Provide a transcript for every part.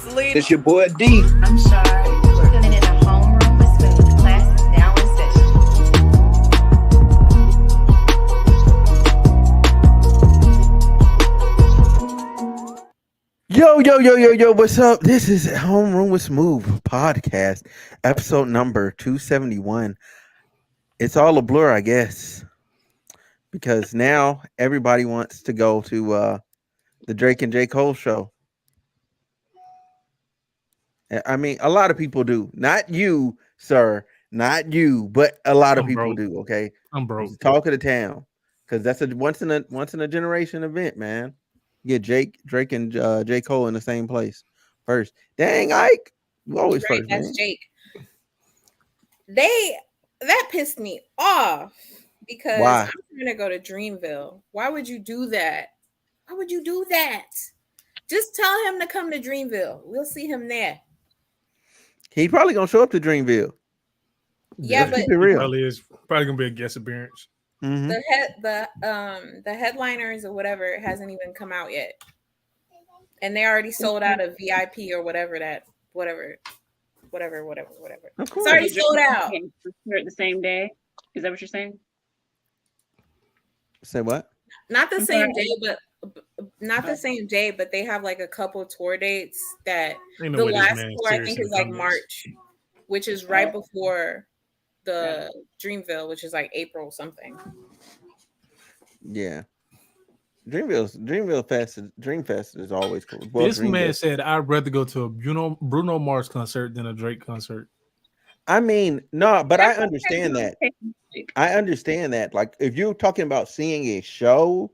Sleep. It's your boy D. I'm sorry. We're tuning in a homeroom with Smooth. Class is now in session. Yo, what's up? This is Homeroom with Smooth podcast, episode number 271. It's all a blur, I guess, because now everybody wants to go to the Drake and J. Cole show. I mean, a lot of people do. Not you, sir. Not you, but a lot of people do. Okay, I'm broke. It's the talk of the town, because that's a once in a generation event, man. You get Drake, and J. Cole in the same place first. Dang, Ike, you always Right, first, that's man. Jake. That pissed me off because Why? I'm gonna go to Dreamville. Why would you do that? Why would you do that? Just tell him to come to Dreamville. We'll see him there. He probably gonna show up to Dreamville. Yeah, Let's but keep it real. Probably gonna be a guest appearance. Mm-hmm. the headliners or whatever hasn't even come out yet, and they already sold out of VIP or whatever. Of It's course. already sold out. The same day. Is that what you're saying? Say what? Not the I'm same sorry. day, not the same day, but they have like a couple tour dates that Ain't no the way this last man tour I think seriously is like done this. March, which is right before the Dreamville, which is like April something. Yeah. Dreamfest is always cool. Well, This man Dreamville. said, "I'd rather go to a Bruno Mars concert than a Drake concert." I mean, no, but I That's understand okay. that. I understand that. Like, if you're talking about seeing a show,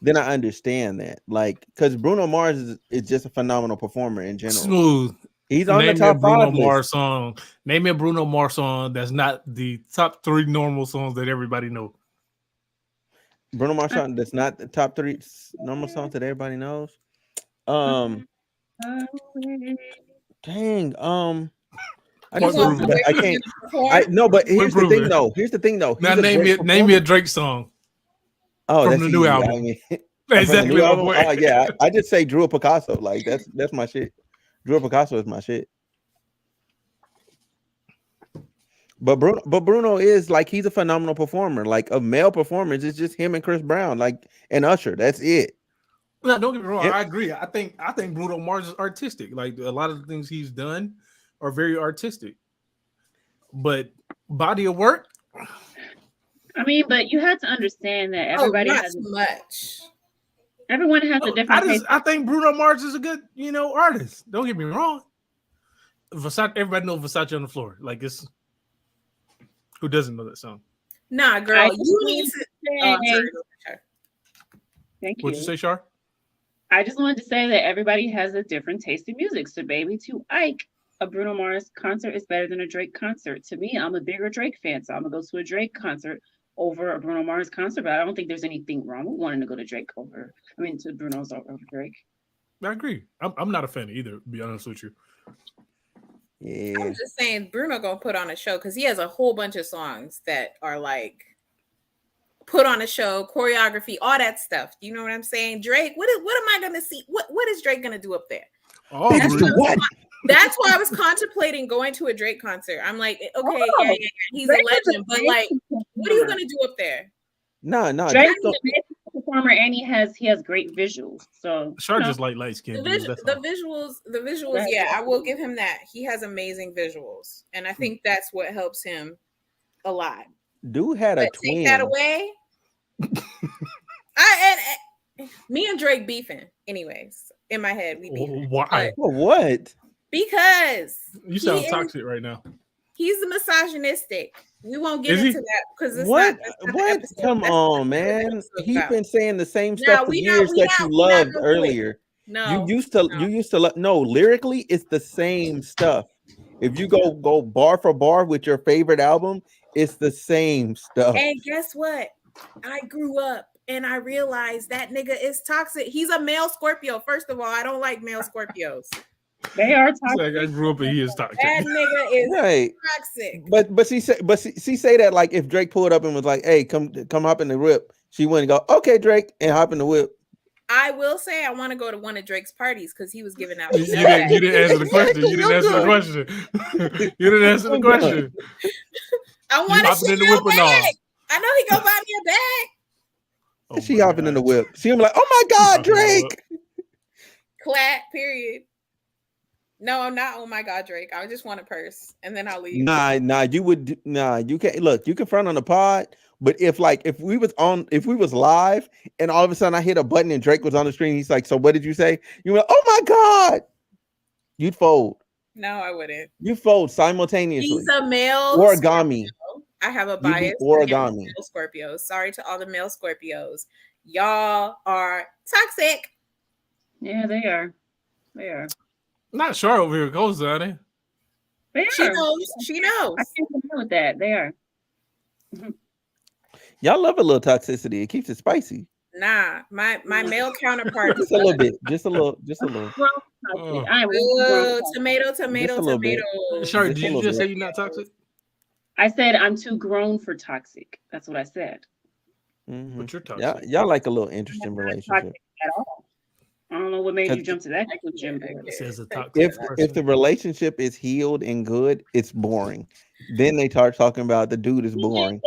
then I understand that. Like, because Bruno Mars is just a phenomenal performer in general. Smooth. He's on the Name me a top Bruno 5 Mars list. song. Name me a Bruno Mars song that's not the top 3 normal songs that everybody know. Bruno Mars song that's not the top 3 normal songs that everybody knows. Dang. I just Point but I can't. Perform? No, but here's the prove thing it. though. Here's the thing though. Now He's a name great me a performer. Drake song. Oh, from that's the new easy. album. I mean, from Exactly. the new my album? boy. Oh yeah, I just say Drew Picasso. Like that's my shit. Drew Picasso is my shit. But Bruno is like, he's a phenomenal performer. Like, of male performers, it's just him and Chris Brown, like, and Usher. That's it. No, don't get me wrong. Yep. I agree. I think Bruno Mars is artistic. Like, a lot of the things he's done are very artistic. But body of work, I mean, but you have to understand that everybody not has much. everyone has a different taste. I think Bruno Mars is a good, artist. Don't get me wrong. Versace, everybody knows Versace on the floor. Like, it's who doesn't know that song? Nah, girl, I you need to. Oh, I'm sorry. Thank you. What'd you say, Shar? I just wanted to say that everybody has a different taste in music. So, baby, to Ike, a Bruno Mars concert is better than a Drake concert. To me, I'm a bigger Drake fan, so I'm gonna go to a Drake concert over a Bruno Mars concert. But I don't think there's anything wrong with wanting to go to to Bruno's over Drake. I agree. I'm not a fan either, to be honest with you. Yeah. I'm just saying, Bruno gonna put on a show because he has a whole bunch of songs that are like put on a show, choreography, all that stuff. You know what I'm saying? Drake, what am I gonna see? What is Drake gonna do up there? Oh, Bitch, agree. what? That's why I was contemplating going to a Drake concert. I'm like, okay, yeah, he's Drake a is legend, but like, what are you gonna do up there? No. Drake is a amazing performer, and he has great visuals. So Shar just like light skin. The visuals, Right. yeah, I will give him that. He has amazing visuals, and I think that's what helps him a lot. Dude had a But twin. take that away. Me and Drake beefing, anyways. In my head, we beefing. Why? Well, what? Because You sound toxic right now. he's misogynistic. We won't get Is he? into that because it's What? not the What? episode. Come That's on, not what the man. episode's He's about. been saying the same No, stuff for we years not- that we you not loved gonna do it. earlier. No, You used to love. No, lyrically, it's the same stuff. If you go bar for bar with your favorite album, it's the same stuff. And guess what? I grew up and I realized that nigga is toxic. He's a male Scorpio. First of all, I don't like male Scorpios. they are It's toxic. like I grew up and he is toxic. That nigga is Right. toxic. But she say that, like, if Drake pulled up and was like, "Hey, come hop in the whip," she wouldn't go, "Okay, Drake," and hop in the whip. I will say I want to go to one of Drake's parties because he was giving out. You didn't answer the question. You didn't answer the question. You didn't answer the question. I You want to hopping see in the your whip or not? bag. I know he gonna buy me a bag. Oh She my hopping in the God. whip. She gonna be like, "Oh my God, Drake!" Clap. Period. No, I'm not. Oh my God, Drake. I just want a purse, and then I'll leave. Nah, you can't look. You can front on the pod, but if we was live, and all of a sudden I hit a button and Drake was on the screen, he's like, "So what did you say?" You were like, "Oh my God!" You'd fold. No, I wouldn't. You fold simultaneously. He's a male Origami. Scorpio. I have a You do bias origami. against male Scorpios. Sorry to all the male Scorpios. Y'all are toxic. Yeah, they are. They are. Not sure over here goes, are they? They She are. knows. She knows. I can't deal with that. They are. Y'all love a little toxicity. It keeps it spicy. Nah, my male counterpart. Just a little bit. Just a little. Oh. I am Ooh, grown. tomato, tomato, Just a little bit. tomato. Sure, Just did a you little just bit. say you're not toxic? I said I'm too grown for toxic. That's what I said. Mhm. But you're toxic. Y'all like a little I'm interesting not relationship. toxic at all. I don't know what made you Because jump to that conclusion. But It says a toxic if person. the relationship is healed and good, it's boring. Then they start talking about the dude is boring.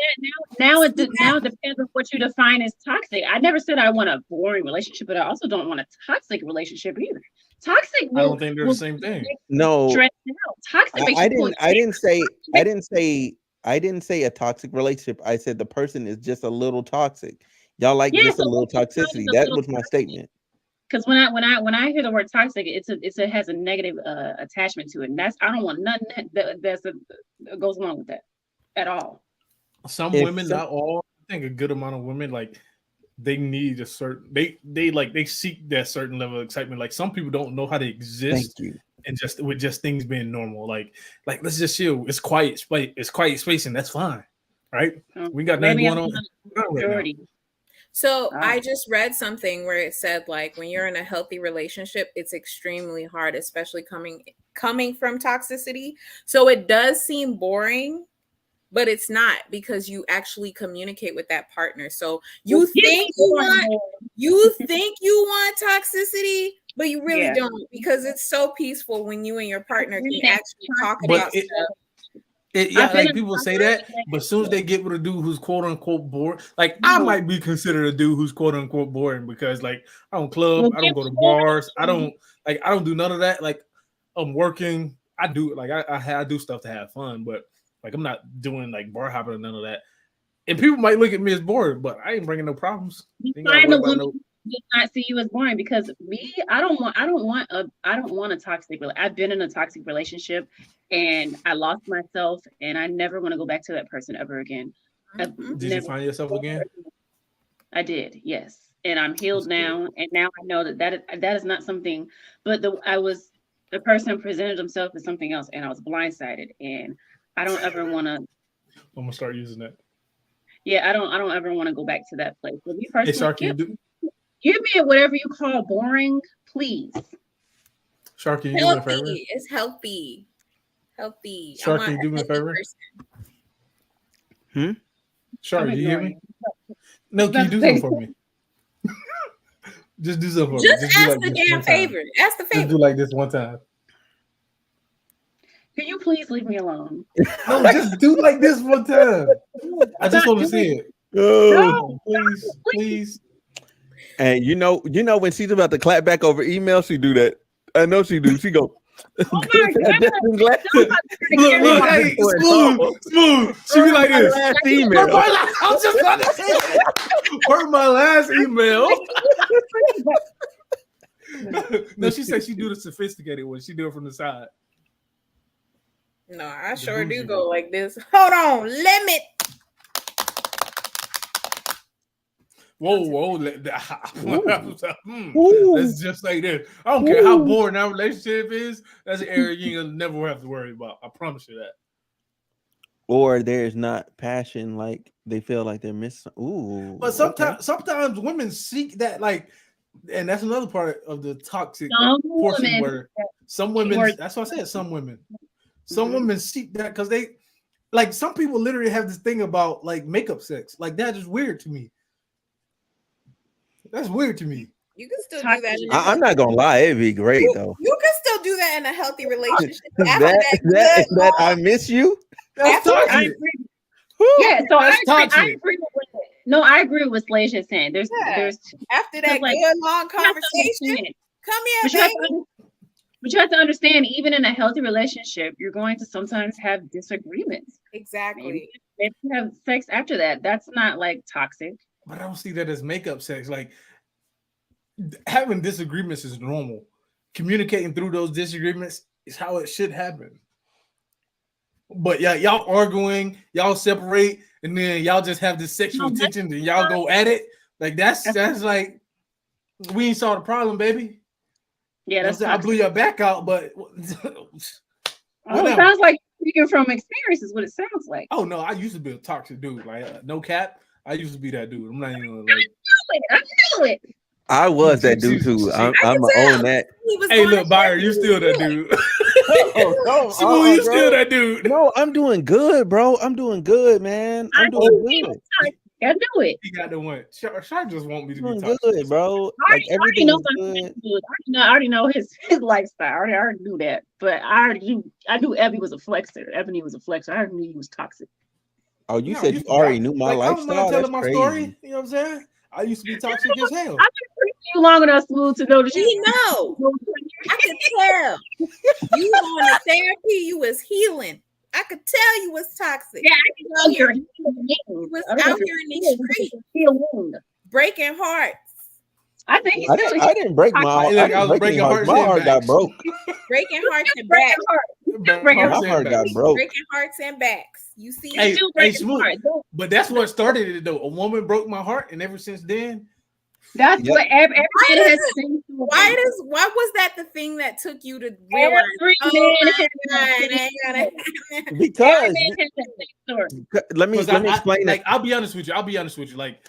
now it depends on what you define as toxic. I never said I want a boring relationship, but I also don't want a toxic relationship either. Toxic I will, don't think they're the same thing. No, stress out. Toxic makes I you pull didn't say a toxic relationship. I said the person is just a little toxic. Y'all like Yeah, just a so little what's the toxicity. a That little was my statement. because when I hear the word toxic, it has a negative attachment to it, and I don't want nothing that goes along with that at all. Some If women, not all. I think a good amount of women they need a certain they seek that certain level of excitement. Like some people don't know how to Thank exist you. and just with just things being normal. Like let's just chill. It's quiet space. It's quiet space, and that's fine, right? We got nothing Maybe going I'm on not right now. majority. So Ah. I just read something where it said like when you're in a healthy relationship, it's extremely hard, especially coming from toxicity. So it does seem boring, but it's not because you actually communicate with that partner. So you think you want toxicity, but you really Yeah. don't because it's so peaceful when you and your partner can actually talk But about stuff. Yeah, I've been like in people a say that, toxic but as soon as they get with a dude who's quote unquote bored, like Mm-hmm. I might be considered a dude who's quote unquote boring because like I don't club, Well, I don't go to bars, I don't do none of that. Like I'm working, I do like I do stuff to have fun, but like I'm not doing like bar hopping or none of that. And people might look at me as bored, but I ain't bringing no problems. You Ain't gotta find worry a about woman no. who does not see you as boring because me, I don't want a toxic. I've been in a toxic relationship, and I lost myself, and I never want to go back to that person ever again. Mhm. Did you find yourself again? I did, yes, and I'm healed That's good. now, and now I know that is not something. But the person presented himself as something else, and I was blindsided, and I don't ever want to. I'm gonna start using that. Yeah, I don't ever want to go back to that place. But me Hey, personally, Sharky, give me whatever you call boring, please. Sharky, you do me a favor. Healthy. It's healthy. Healthy. I Sharky, want you do me a healthy favor. person. Sharky, you hear me? ignoring No, can you do something for me? Just do something for me. Just do ask like the this damn one time. favor. Ask the Just favor. do like this one time. Can you please leave me alone? No, just do like this one time. I just want to see it. Oh, Please. and you know when she's about to clap back over email, she do that. I know she do. She go. Oh my God. Look, hey, smooth. She be like this. Last email. I was just about to say that. Where's my last email? No, she said she do the sophisticated one. She do it from the side. No, I sure bougie do go like this. Hold on, limit. Whoa. Ooh. That's just like this. I don't care how boring our relationship is. That's an area you ain't gonna never have to worry about. I promise you that. Or there's not passion, like they feel like they're missing. Ooh. But sometimes women seek that, like, and that's another part of the toxic Some portion women- where some women. That's what I said. Some women. Some women seek that because they, like, some people literally have this thing about like makeup sex. Like that is weird to me. That's weird to me. You can still do Toxic. that. I'm not gonna lie, it'd be great though. You can still do that in a healthy relationship. that I miss you. That's After I toxic. agree. Yeah, so I That's agree. I toxic. agree with what. No, I agree with what Slash is saying. There's After that like, good long you have to conversation, understand. come But here, you, have baby. to, but you have to understand, even in a healthy relationship, you're going to sometimes have disagreements. Exactly. Maybe you have sex after that. That's not like toxic. But I don't see that as makeup sex. Like having disagreements is normal. Communicating through those disagreements is how it should happen. But yeah, y'all arguing, y'all separate, and then y'all just have this sexual tension, and y'all go at it. Like that's like we ain't saw the problem, baby. Yeah, that's I blew your back out, but it sounds like speaking from experience is what it sounds like. Oh no, I used to be a toxic dude. Like no cap, I used to be that dude. I'm not even like. I knew it. I was that dude too. I'm gonna own that. Hey, look, Byron, you still that dude. No, you still that dude. No, I'm doing good, bro. I'm doing good, man. I'm doing good. I knew it. He got the one. Shy just want me to be Doing toxic. good, bro. I Like everything is good. I already know his lifestyle. I already knew that. But I knew Ebony was a flexer. Ebony was a flexer. I already knew he was toxic. Oh, you said you already knew my lifestyle. I'm telling my crazy. story. You know what I'm saying? I used to be toxic as hell. I've been you long enough, Smooth, to know that you know. I could tell. You going to therapy, you was healing. I could tell you was toxic. Yeah, I can tell you're you was out here in these streets breaking hearts. I think I didn't break my heart. I was breaking hearts. My heart got broke. Breaking hearts and backs. My heart got broke. Breaking hearts and backs. You see, hey, Smooth. But that's what started it though. A woman broke my heart, and ever since then, that's what everybody has. Why was that the thing that took you to realize? Because let me explain that. I'll be honest with you. Like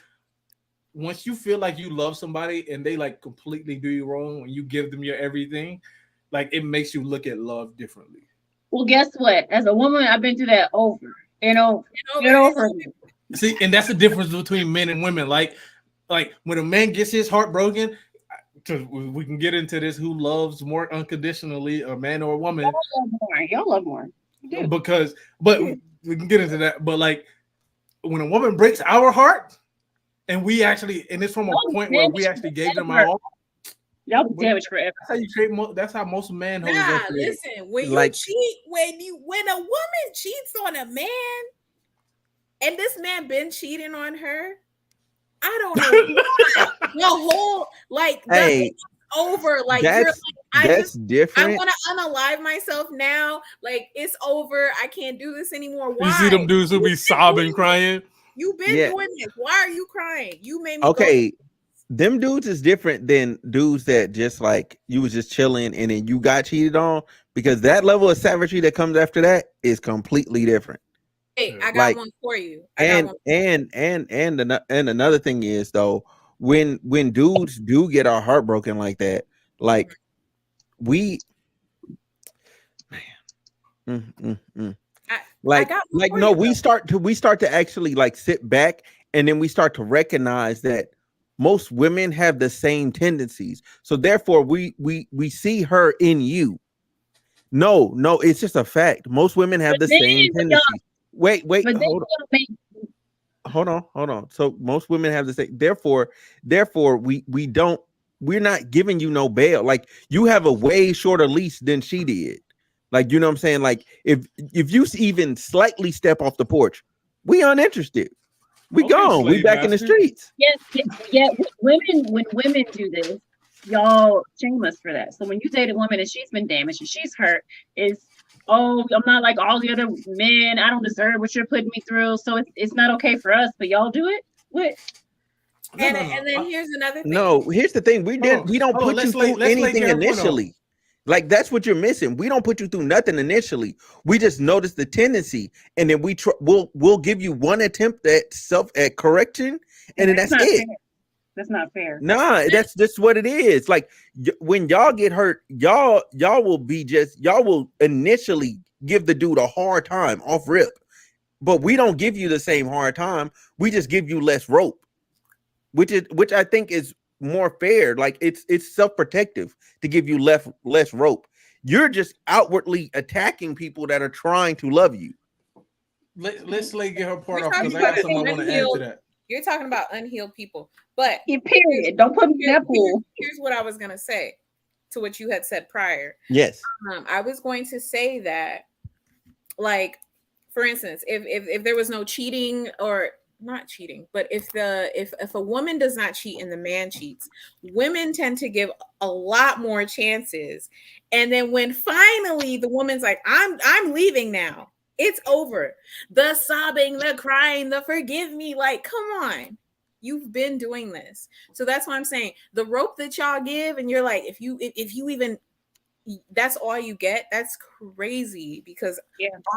once you feel like you love somebody and they like completely do you wrong when you give them your everything, like it makes you look at love differently. Well, guess what? As a woman, I've been through that over and over. See, and that's the difference between men and women. Like when a man gets his heart broken, because we can get into this, who loves more unconditionally, a man or a woman? Y'all love more. But we can get into that. But like when a woman breaks our heart, and we actually, and it's from a point where we actually gave them our all. Y'all be damaged forever. That's how you create. That's how most manhood. Nah, listen. When you cheat, when a woman cheats on a man, and this man been cheating on her, I don't know. The whole it's over. Like you're like, that's different. I want to unalive myself now. Like it's over. I can't do this anymore. Why? You see them dudes who be sobbing, crying. You've been doing this. Why are you crying? You made me. Okay, them dudes is different than dudes that just like you was just chilling and then you got cheated on, because that level of savagery that comes after that is completely different. Hey, I got one for you. And another thing is though, when dudes do get our heart broken like that, like we, we start to actually like sit back, and then we start to recognize that most women have the same tendencies. So therefore we see her in you. No, it's just a fact. Most women have the same tendencies. Wait, hold on. So most women have the same. Therefore, we're not giving you no bail. Like you have a way shorter leash than she did. Like, you know what I'm saying? Like if you even slightly step off the porch, we uninterested. We gone. We back in the streets. Yes. When women do this, y'all shame us for that. So when you date a woman and she's been damaged and she's hurt, I'm not like all the other men. I don't deserve what you're putting me through. So it's not okay for us, but y'all do it. What? And then here's another thing. No, here's the thing. We don't put you through anything initially. Like that's what you're missing. We don't put you through nothing initially. We just notice the tendency, and then we'll give you one attempt at correction, and then that's it. Fair. That's not fair. Nah, that's just what it is. Like when y'all get hurt, y'all will initially give the dude a hard time off rip, but we don't give you the same hard time. We just give you less rope, which I think is more fair. Like it's self-protective to give you less rope. You're just outwardly attacking people that are trying to love you. Let's get her part You're off because talking I got about something I want to add to unhealed- that. You're talking about unhealed people, but Yeah, period. Don't put me in that pool. here's what I was gonna say to what you had said prior. Yes. I was going to say that, like, for instance, if there was no cheating, or not cheating, but if a woman does not cheat and the man cheats, women tend to give a lot more chances. And then when finally the woman's like, I'm leaving now, it's over. The sobbing, the crying, the forgive me, like, come on. You've been doing this. So that's why I'm saying the rope that y'all give, and you're like, if you even that's all you get, that's crazy, because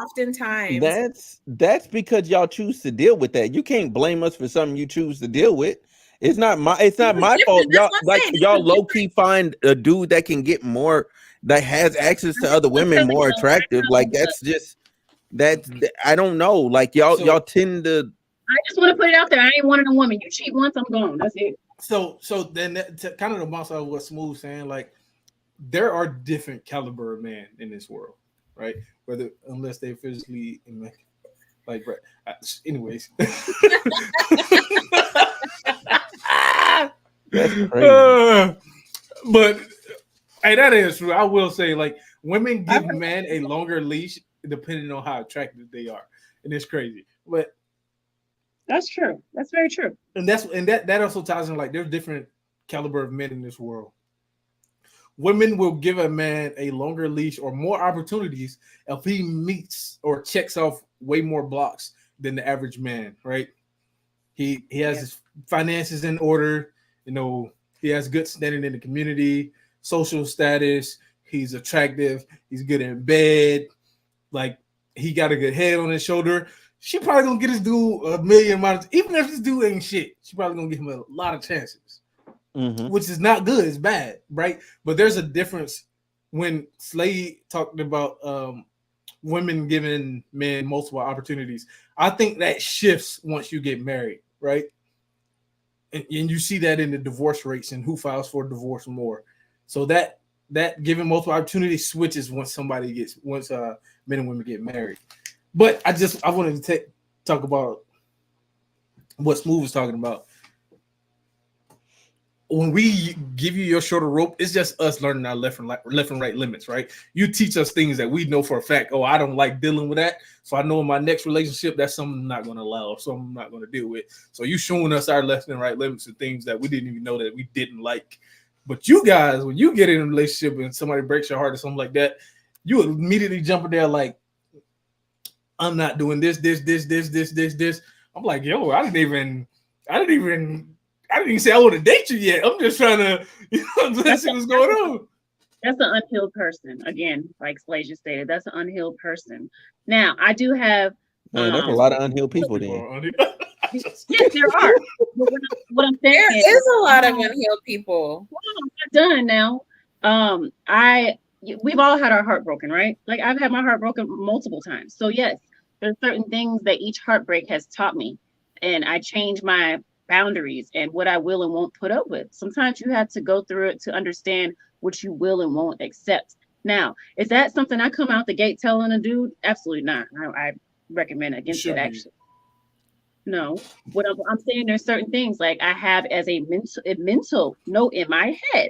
oftentimes That's because y'all choose to deal with that. You can't blame us for something you choose to deal with. It's not my fault. Y'all y'all low key find a dude that can get more, that has access to other women more attractive. Like that's I don't know. Like y'all tend to. I just want to put it out there. I ain't wanting a woman. You cheat once, I'm gone. That's it. So then to kind of the bounce of what Smooth saying, like, there are different caliber of men in this world, right? Whether unless they physically like, anyways. That's crazy. But hey, that is true. I will say, like, women give men a longer leash depending on how attractive they are, and it's crazy. But that's true. That's very true. And that also ties in, like, there's different caliber of men in this world. Women will give a man a longer leash or more opportunities if he meets or checks off way more blocks than the average man, right? He has his finances in order, he has good standing in the community, social status, he's attractive, he's good in bed, like, he got a good head on his shoulder. She probably gonna get this dude a million miles, even if this dude ain't shit. She probably gonna give him a lot of chances. Mm-hmm. Which is not good, it's bad, right? But there's a difference when Slade talked about women giving men multiple opportunities. I think that shifts once you get married, right? And you see that in the divorce rates and who files for divorce more. So that giving multiple opportunities switches once men and women get married. But I wanted to talk about what Smooth was talking about. When we give you your shorter rope, it's just us learning our left and right limits, right? You teach us things that we know for a fact. Oh, I don't like dealing with that. So I know in my next relationship, that's something I'm not going to allow, or something I'm not going to deal with. So you showing us our left and right limits and things that we didn't even know that we didn't like. But you guys, when you get in a relationship and somebody breaks your heart or something like that, you immediately jump in there like, I'm not doing this. I'm like, yo, I didn't even say I want to date you yet. I'm just trying to, see what's going on. That's an unhealed person. Again, like Slade just stated, that's an unhealed person. Now, I do have. Man, there's a lot of unhealed people there. Yes, there are. What I'm saying is a lot of unhealed people. Well, I'm not done now. We've all had our heart broken, right? Like, I've had my heart broken multiple times. So yes, there's certain things that each heartbreak has taught me, and I change my boundaries and what I will and won't put up with. Sometimes you have to go through it to understand what you will and won't accept. Now, is that something I come out the gate telling a dude? Absolutely not. I recommend against it, actually. No, what I'm saying, there's certain things like I have as a mental note in my head.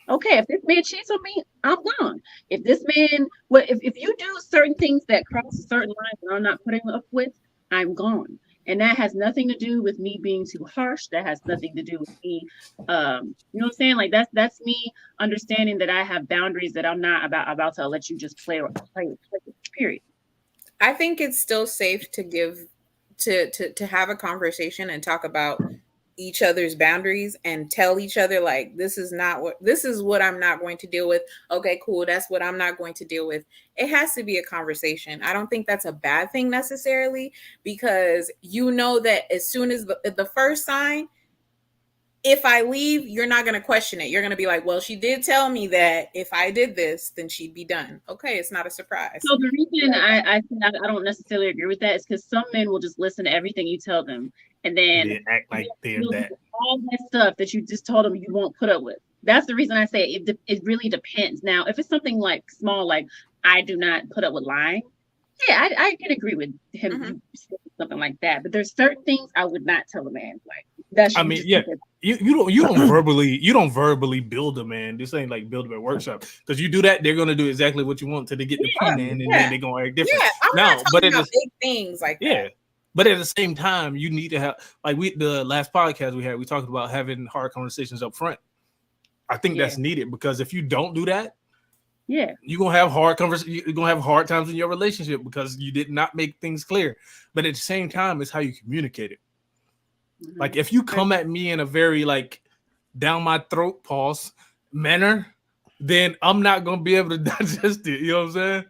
Okay, if this man cheats on me, I'm gone. If this man, if you do certain things that cross a certain line that I'm not putting up with, I'm gone. And that has nothing to do with me being too harsh. That has nothing to do with me, you know what I'm saying? Like that's me understanding that I have boundaries that I'm not about to let you just play. Period. I think it's still safe to give to have a conversation and talk about each other's boundaries and tell each other, like, this is what I'm not going to deal with. Okay, cool. That's what I'm not going to deal with. It has to be a conversation. I don't think that's a bad thing necessarily, because you know that as soon as the first sign, if I leave, you're not going to question it. You're going to be like, well, she did tell me that if I did this, then she'd be done. Okay, it's not a surprise. So the reason I don't necessarily agree with that is because some men will just listen to everything you tell them, and then they act like they're that. all that stuff that you just told them you won't put up with. That's the reason I say it really depends. Now, if it's something like small, like I do not put up with lying, yeah, I can agree with him you saying something like that. But there's certain things I would not tell a man. Like that should just keep it. You don't verbally build a man. This ain't like build a man workshop, because you do that, they're gonna do exactly what you want till they get the P man, and then they're gonna act different. Yeah, I'm not talking about big things like that. But at the same time, you need to have, like the last podcast we talked about having hard conversations up front. I think that's needed, because if you don't do that, you're gonna have hard conversations. You're gonna have hard times in your relationship because you did not make things clear. But at the same time, it's how you communicate it. Like if you come at me in a very like down my throat pause manner, then I'm not gonna be able to digest it. You know what I'm saying?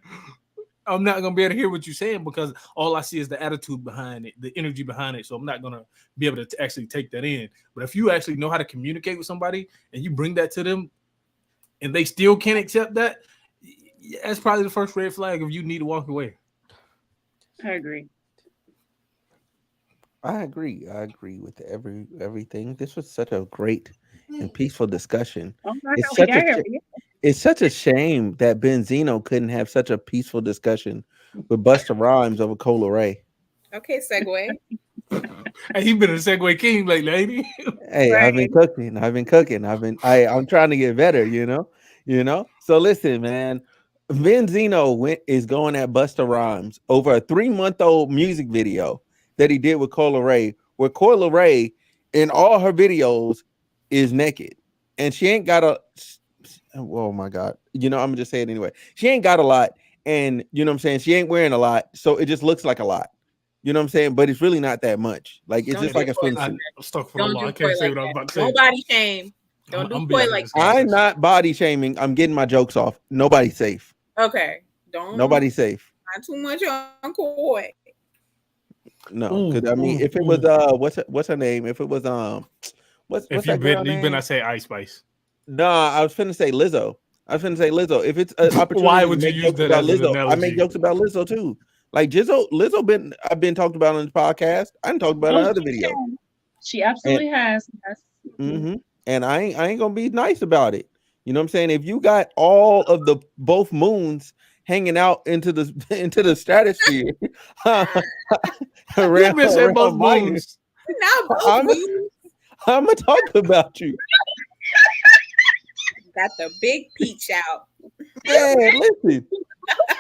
I'm not gonna be able to hear what you're saying, because all I see is the attitude behind it, the energy behind it. So I'm not gonna be able to actually take that in. But if you actually know how to communicate with somebody and you bring that to them, and they still can't accept that, that's probably the first red flag of you need to walk away. I agree. I agree with everything. This was such a great and peaceful discussion. It's such a shame that Benzino couldn't have such a peaceful discussion with Busta Rhymes over Cola Ray. Okay, segue. Hey, he been a segue king lately, ain't he? Hey, right. I've been cooking. I'm trying to get better, you know. So listen, man. Benzino is going at Busta Rhymes over a 3-month-old music video that he did with Cola Ray, where Cola Ray in all her videos is naked, and she ain't got a. Oh my God. I'm gonna just say it anyway. She ain't got a lot, and you know what I'm saying? She ain't wearing a lot, so it just looks like a lot. You know what I'm saying? But it's really not that much. Like it's just like a swimsuit. I'm stuck for a while. I can't say what I'm about to say. Don't body shame. Don't do boy like that. I'm not body shaming. I'm getting my jokes off. Nobody's safe. Okay. Nobody's safe. Not too much on Koi. No, because I mean, if it was what's her name? If it was what's that girl name? You've been, I say Ice Spice. Nah, I was finna say Lizzo. If it's an opportunity, why would you use that as an Lizzo? analogy? I make jokes about Lizzo too. Like Lizzo I've been talked about on this podcast. I didn't talk about another video. She absolutely has. Yes. Mm-hmm. And I ain't gonna be nice about it. You know what I'm saying? If you got all of the both moons hanging out into the stratosphere, around both moons. I'm gonna talk about you. Got the big peach out. Yeah, listen.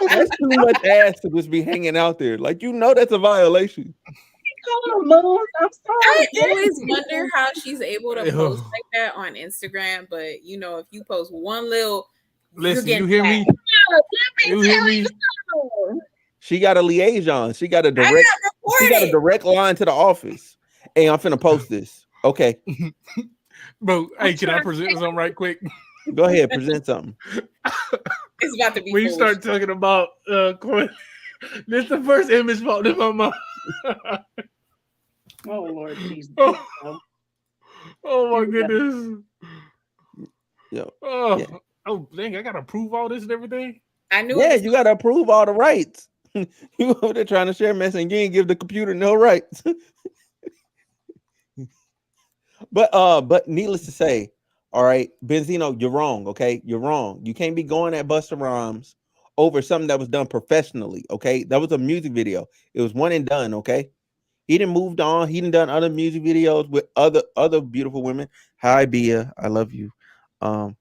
That's too much ass to just be hanging out there. Like, that's a violation. I'm sorry. I always wonder how she's able to post like that on Instagram. But if you post one little, listen, you hear me? You hear me? She got a liaison. She got a direct line to the office. Hey, I'm finna post this. Okay, bro. Hey, can I present something right quick? Go ahead, present something. It's about to be. When you start talking about this, the first image popped in my mind. Oh Lord, please. Oh my goodness. Yo. Oh dang! I gotta approve all this and everything. I knew. Yeah, you gotta approve all the rights. You over there trying to share mess and you ain't give the computer no rights. But needless to say, all right, Benzino, you're wrong. Okay, you're wrong. You can't be going at Busta Rhymes over something that was done professionally. Okay, that was a music video. It was one and done. Okay, he didn't moved on. He done other music videos with other beautiful women. Hi, Bia, I love you. You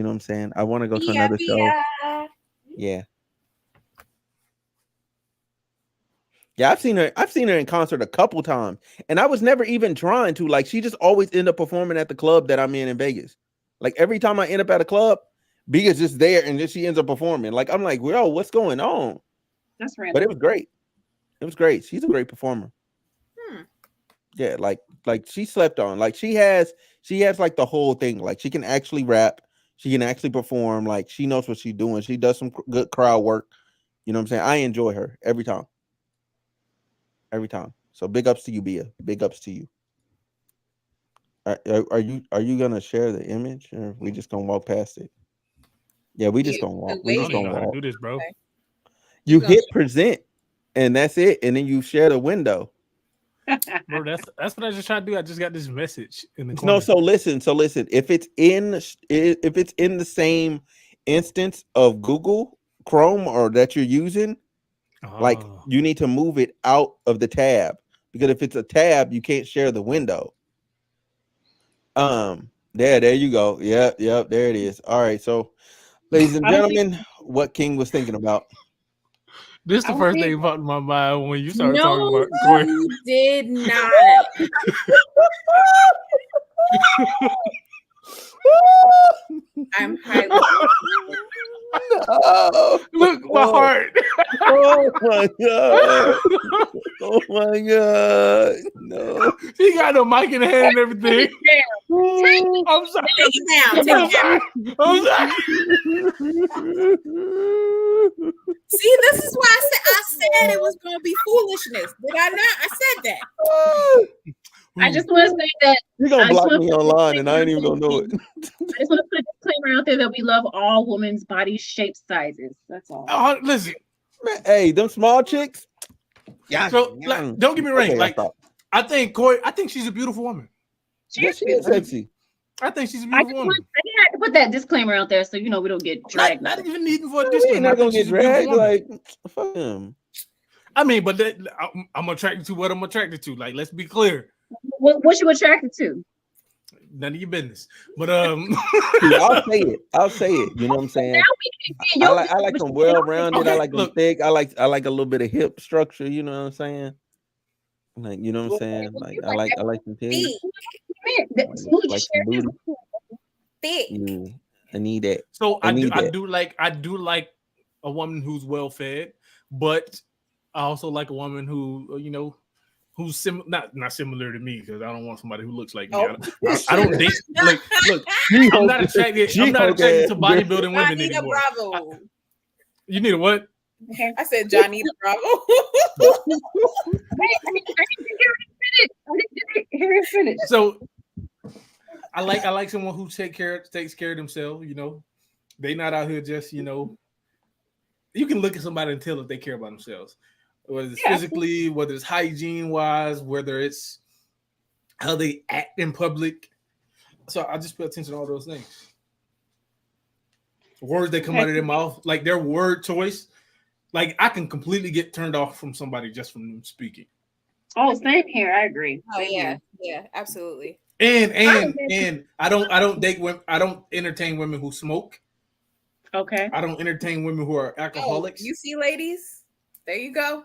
know what I'm saying? I want to go to another show. Yeah. Yeah, I've seen her in concert a couple times, and I was never even trying to. Like, she just always end up performing at the club that I'm in Vegas. Like, every time I end up at a club, Bia's just there, and then she ends up performing. Like, I'm like, "Whoa, what's going on?" That's random. But it was great. It was great. She's a great performer. Yeah, like she slept on. Like, she has like the whole thing. Like, she can actually rap. She can actually perform. Like, she knows what she's doing. She does some good crowd work. You know what I'm saying? I enjoy her every time. Every time. So big ups to you, Bia. Big ups to you. Are you gonna share the image, or we just gonna walk past it? Yeah, we just gonna walk. We just gonna walk. Do this, bro. You hit present, and that's it. And then you share the window. Bro, that's what I just tried to do. I just got this message in the No, corner. so listen. If it's in the same instance of Google Chrome or that you're using, like Oh. you need to move it out of the tab, because if it's a tab, you can't share the window. There you go. Yep, there it is. All right, so ladies and I don't think- gentlemen, what King was thinking about. This is the I first think- thing that popped in my mind when you started No, talking about Corey. you did not. I'm highly. No. Look, my heart. Oh my god! Oh my god! No! He got no mic in the hand and everything. I'm sorry. Take it down. Take I'm it down. sorry. I'm sorry. See, this is why I said it was going to be foolishness. Did I not? I said that. I just want to say that You're gonna I just block wanna me put a online, and I ain't disclaimer even gonna know it. I just want to put a disclaimer out there that we love all women's body shape sizes. That's all. Oh, listen. Man, hey, them small chicks. Yeah. So, like, don't get me wrong. Okay, Like, I think Corey. I think she's a beautiful woman. yeah, she is sexy. I think she's a I beautiful woman. had to put that disclaimer out there so we don't get dragged. Not even needing for a We disclaimer. ain't not I gonna think get she's a beautiful dragged. woman. Like, fuck him. I mean, but I'm attracted to what I'm attracted to. Like, let's be clear. What you attracted to? None of your business. But See, I'll say it. I'll say it. You know what I'm saying? Now we can get I like them well rounded. I Okay, like them look. thick. I like a little bit of hip structure. You know what I'm saying? Like, you know what I'm saying? Like, I like some titties. Thick. Smooth Like share some booty. Thick. Yeah, I need that. So I I need that. do like a woman who's well fed, but I also like a woman who who's not similar to me, because I don't want somebody who looks like me. I don't date. Look, I'm not attracted. I'm not attracted to bodybuilding women Johnny anymore. Bravo. You need a what? I said Johnny Bravo. I didn't hear him finish. So I like someone who takes care of themselves. They not out here just You can look at somebody and tell if they care about themselves, whether it's physically, whether it's hygiene wise, whether it's how they act in public. So I just pay attention to all those things. Words that come out of their mouth, like their word choice. Like, I can completely get turned off from somebody just from them speaking. Oh, same here. I agree. Oh Same yeah, here. yeah, absolutely. And I don't date women. I don't entertain women who smoke. Okay. I don't entertain women who are alcoholics. Oh, you see, ladies, there you go.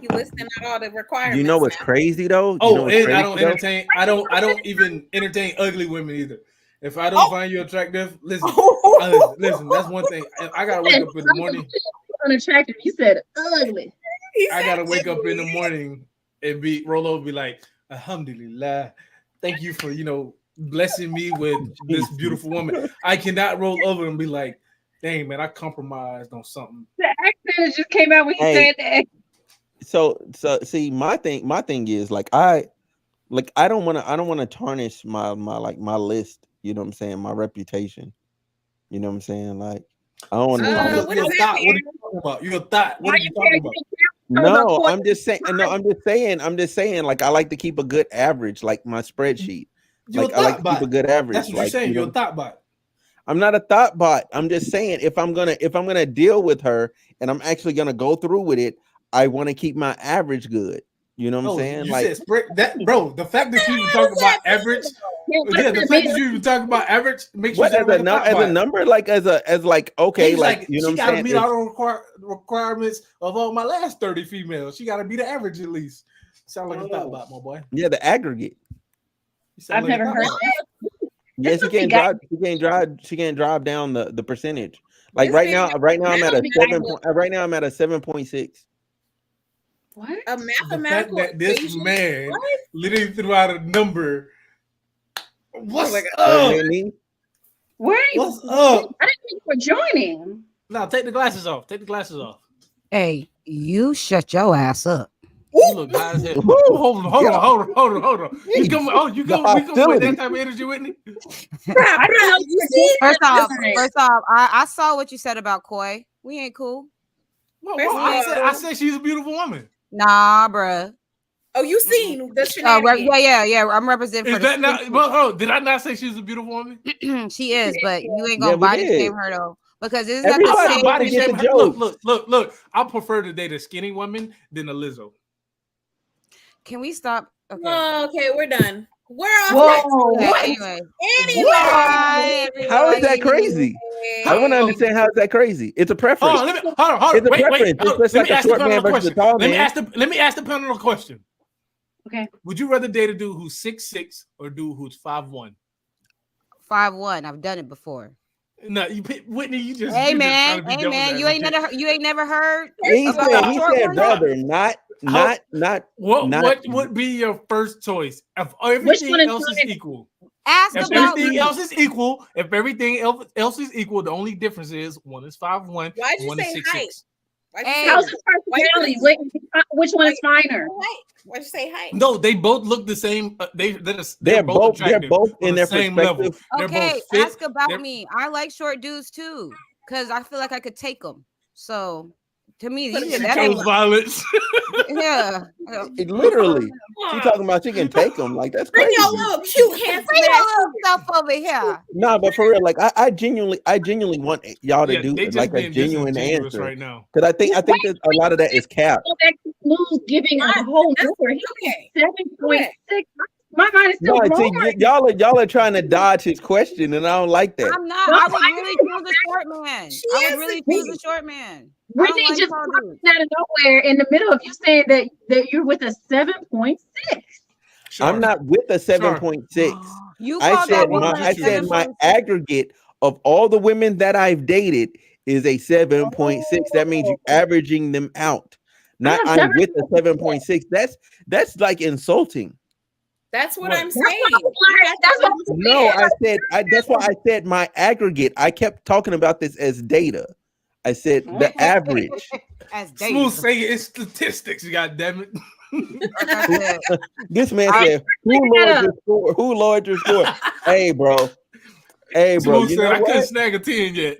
You listing out all the requirements. You know what's now. crazy though? You know Oh, what's and crazy, I don't though? entertain. I don't even entertain ugly women either. If I don't find you attractive, listen. Listen. That's one thing. I gotta wake up in the morning. Unattractive. You said ugly. I gotta wake up in the morning and roll over, and be like, Alhamdulillah. Thank you for blessing me with this beautiful woman. I cannot roll over and be like, dang man, I compromised on something. The accent just came out when you Hey. said that. So see, my thing is like I don't want to tarnish my list. You know what I'm saying? My reputation. You know what I'm saying? Like, I don't want to. what is that, What are you talking about? You're a thought. What are you talking about? No, I'm just saying. No, I'm just saying. Like, I like to keep a good average, like my spreadsheet. You're Like, a I like thought to keep a bot. good average. That's what like, you're saying. you You're know, a thought bot. I'm not a thought bot. I'm just saying if I'm gonna deal with her and I'm actually gonna go through with it, I want to keep my average good. You know what I'm saying? You Like, said spread that, bro. The fact that you even talk about average, the fact that you even talk about average makes you what sound like a thought as a bot. number, like as like okay, He's like you know she what gotta I'm saying? meet all the requirements of all my last 30 females. She gotta be the average at least. Sound like a thought bot, my boy. Yeah, the aggregate. You sound I've like a never thought heard bot. that. Yes, This would be she can't drive down the percentage. Like This right man- now I'm at a be 7. guided. Right now I'm at a 7.6. What? A The fact mathematical that this equation? man What? literally threw out a number. What's my God. up? Man, me? Where are you? What's up? I didn't think you were joining. Now take the glasses off. Take the glasses off. Hey, you shut your ass up. You look high as hell. Woo! Hold on. You come? Oh, you The go? We come with hostility. that type of energy, Whitney? I didn't know you see? First off, Listen. I saw what you said about Koi. We ain't cool. Well, First I of all- said she's a beautiful woman. Nah, bruh. Oh, you seen the shenanigans? Yeah. I'm representing Is for that the not? Well, did I not say she's a beautiful woman? she is, but you ain't Yeah, gonna we body did. shame her though. Because it's I'm not the not same. body get the shaming her. Look, jokes. look. I prefer to date a skinny woman than a Lizzo. Can we stop? Okay. Oh, okay, we're done. We're off Whoa, next. What? Anyway. Anyway. Bye, How is that everybody. crazy? I want to understand how is that crazy. It's a preference. Hold on. It's a Wait. preference. Hold on. It's just Let like me a ask the short panel man a versus a question. tall Let me man. ask the panel a question. Okay. Would you rather date a dude who's 6'6" or a dude who's 5'1"? 5'1". I've done it before. No, Whitney. You just Hey you just man, trying to be devil's you ain't advocate. never heard He about said, a short one? brother, not. What would be your first choice if Which one everything is else is fine? equal? Ask If about everything me. else is equal, the only difference is one is 5'1", Why'd you one is say 6'6". height? Why'd you Hey. say How's height? his personality? Which one is finer? Why'd you say height? No, they both look the same. They're They're both attractive in on their the same level. perspective. They're Okay, both fit. ask about me. I like short dudes too, because I feel like I could take them. So to me, Put these him are in a better. Chose violence. Yeah. Literally, she talking about she can take them. Like that's Bring crazy. your little cute, handsome Bring your ass. little stuff over here. No, but for real, like I genuinely want y'all to Yeah, do they just like a being genuine disingenuous answer right now. because I think that a lot of that is cap. Go back to Smooth giving a whole number. He Okay. 7.6. My mind is No, still see, blown. y'all are trying to dodge his question, and I don't like that. I'm not. No, I would really choose a short man. She I would is really a choose big- a short man. I Whitney don't like just tall popped dudes. out of nowhere in the middle of you saying that you're with a 7.6. Sure. I'm not with a 7.6. You I called that said woman a my 7.6. aggregate of all the women that I've dated is a 7.6. That means you averaging them out. Not I have I'm with a 7.6. That's like insulting. That's what What? I'm That's saying. what I'm like. That's what I'm No, saying. that's why I said my aggregate. I kept talking about this as data. I said the average. As Smooth data. saying it's statistics. You got damn it. Like I said, This man said, Who lowered your score? Hey, bro. Smooth You said know I couldn't what? snag a 10 yet.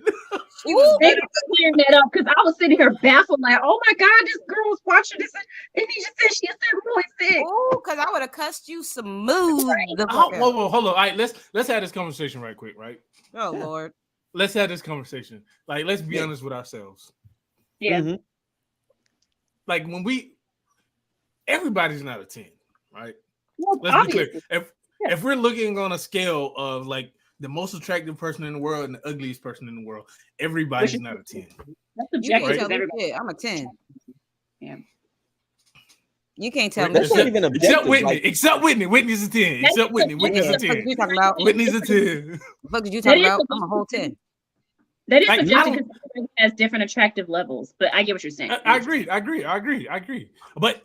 She was Thank better. you for clearing that up because I was sitting here baffled, like, oh my God, this girl was watching this, and he just said she's 7.6. oh, because I would have cussed you smooth. The Oh, fuck out. whoa, hold on. All right, let's have this conversation right quick, right? Oh Lord. Let's have this conversation. Like, let's be honest with ourselves. Yeah. Mhm. Like everybody's not a 10, right? Well, Let's be obviously. clear. If we're looking on a scale of like the most attractive person in the world and the ugliest person in the world, everybody's not a 10. That's You can't objective. tell me Everybody. shit. I'm a 10. Yeah. You can't tell me That's shit. not even Except objective. Whitney. Like, Except Whitney. Whitney's a 10. Except Whitney. Whitney's a What the fuck 10. you talking about? Whitney's a 10. What did you That talking is about? I'm a whole 10. That is Like, subjective because everybody has different attractive levels. But I get what you're saying. I agree. But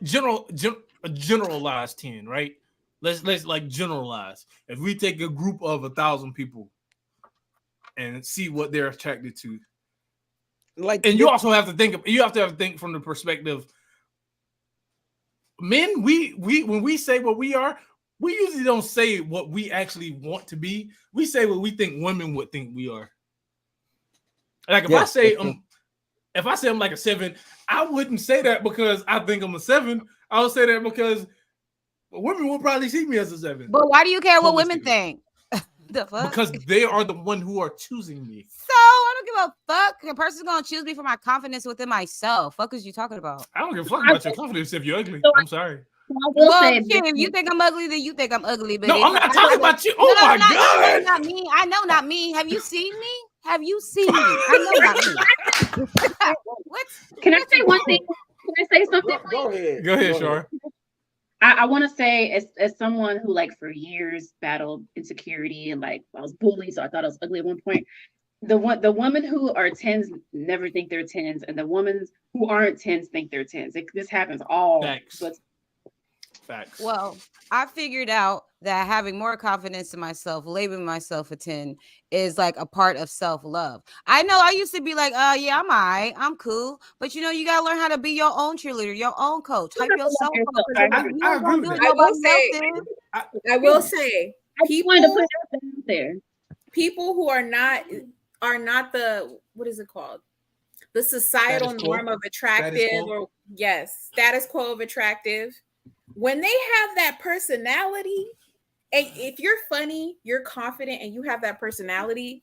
a generalized 10, right? Let's like generalize. If we take a group of 1,000 people and see what they're attracted to, and you also have to think from the perspective. Men, we when we say what we are, we usually don't say what we actually want to be. We say what we think women would think we are. Like if I say I'm like a 7, I wouldn't say that because I think I'm a 7. I would say that because women will probably see me as a 7. But why do you care what women think? The fuck? Because they are the one who are choosing me. So I don't give a fuck. A person's gonna choose me for my confidence within myself. Fuck is you talking about? I don't give a fuck about your confidence if you're ugly. I'm sorry. I will Well, say shit, if you think I'm ugly, then you think I'm ugly. But No, if I'm not talking about you. No, Oh no, my God, God. not me. I know, not me. Have you seen me? Have you seen me? I know, not me. What? Can I say one thing? Can I say something? go ahead. Go ahead, Shar. I want to say, as someone who like for years battled insecurity and like I was bullied, so I thought I was ugly at one point. The women who are 10s never think they're 10s, and the women who aren't 10s think they're 10s. This happens all. Facts. Well, I figured out that having more confidence in myself, labeling myself a 10 is like a part of self-love. I know I used to be like, yeah, I'm all right, I'm cool. But you know, you gotta learn how to be your own cheerleader, your own coach. Hype yourself up. I agree with that. I will say, people want to put that out there. People who are not the, what is it called? The societal norm of attractive, or status quo of attractive, when they have that personality, and if you're funny, you're confident, and you have that personality,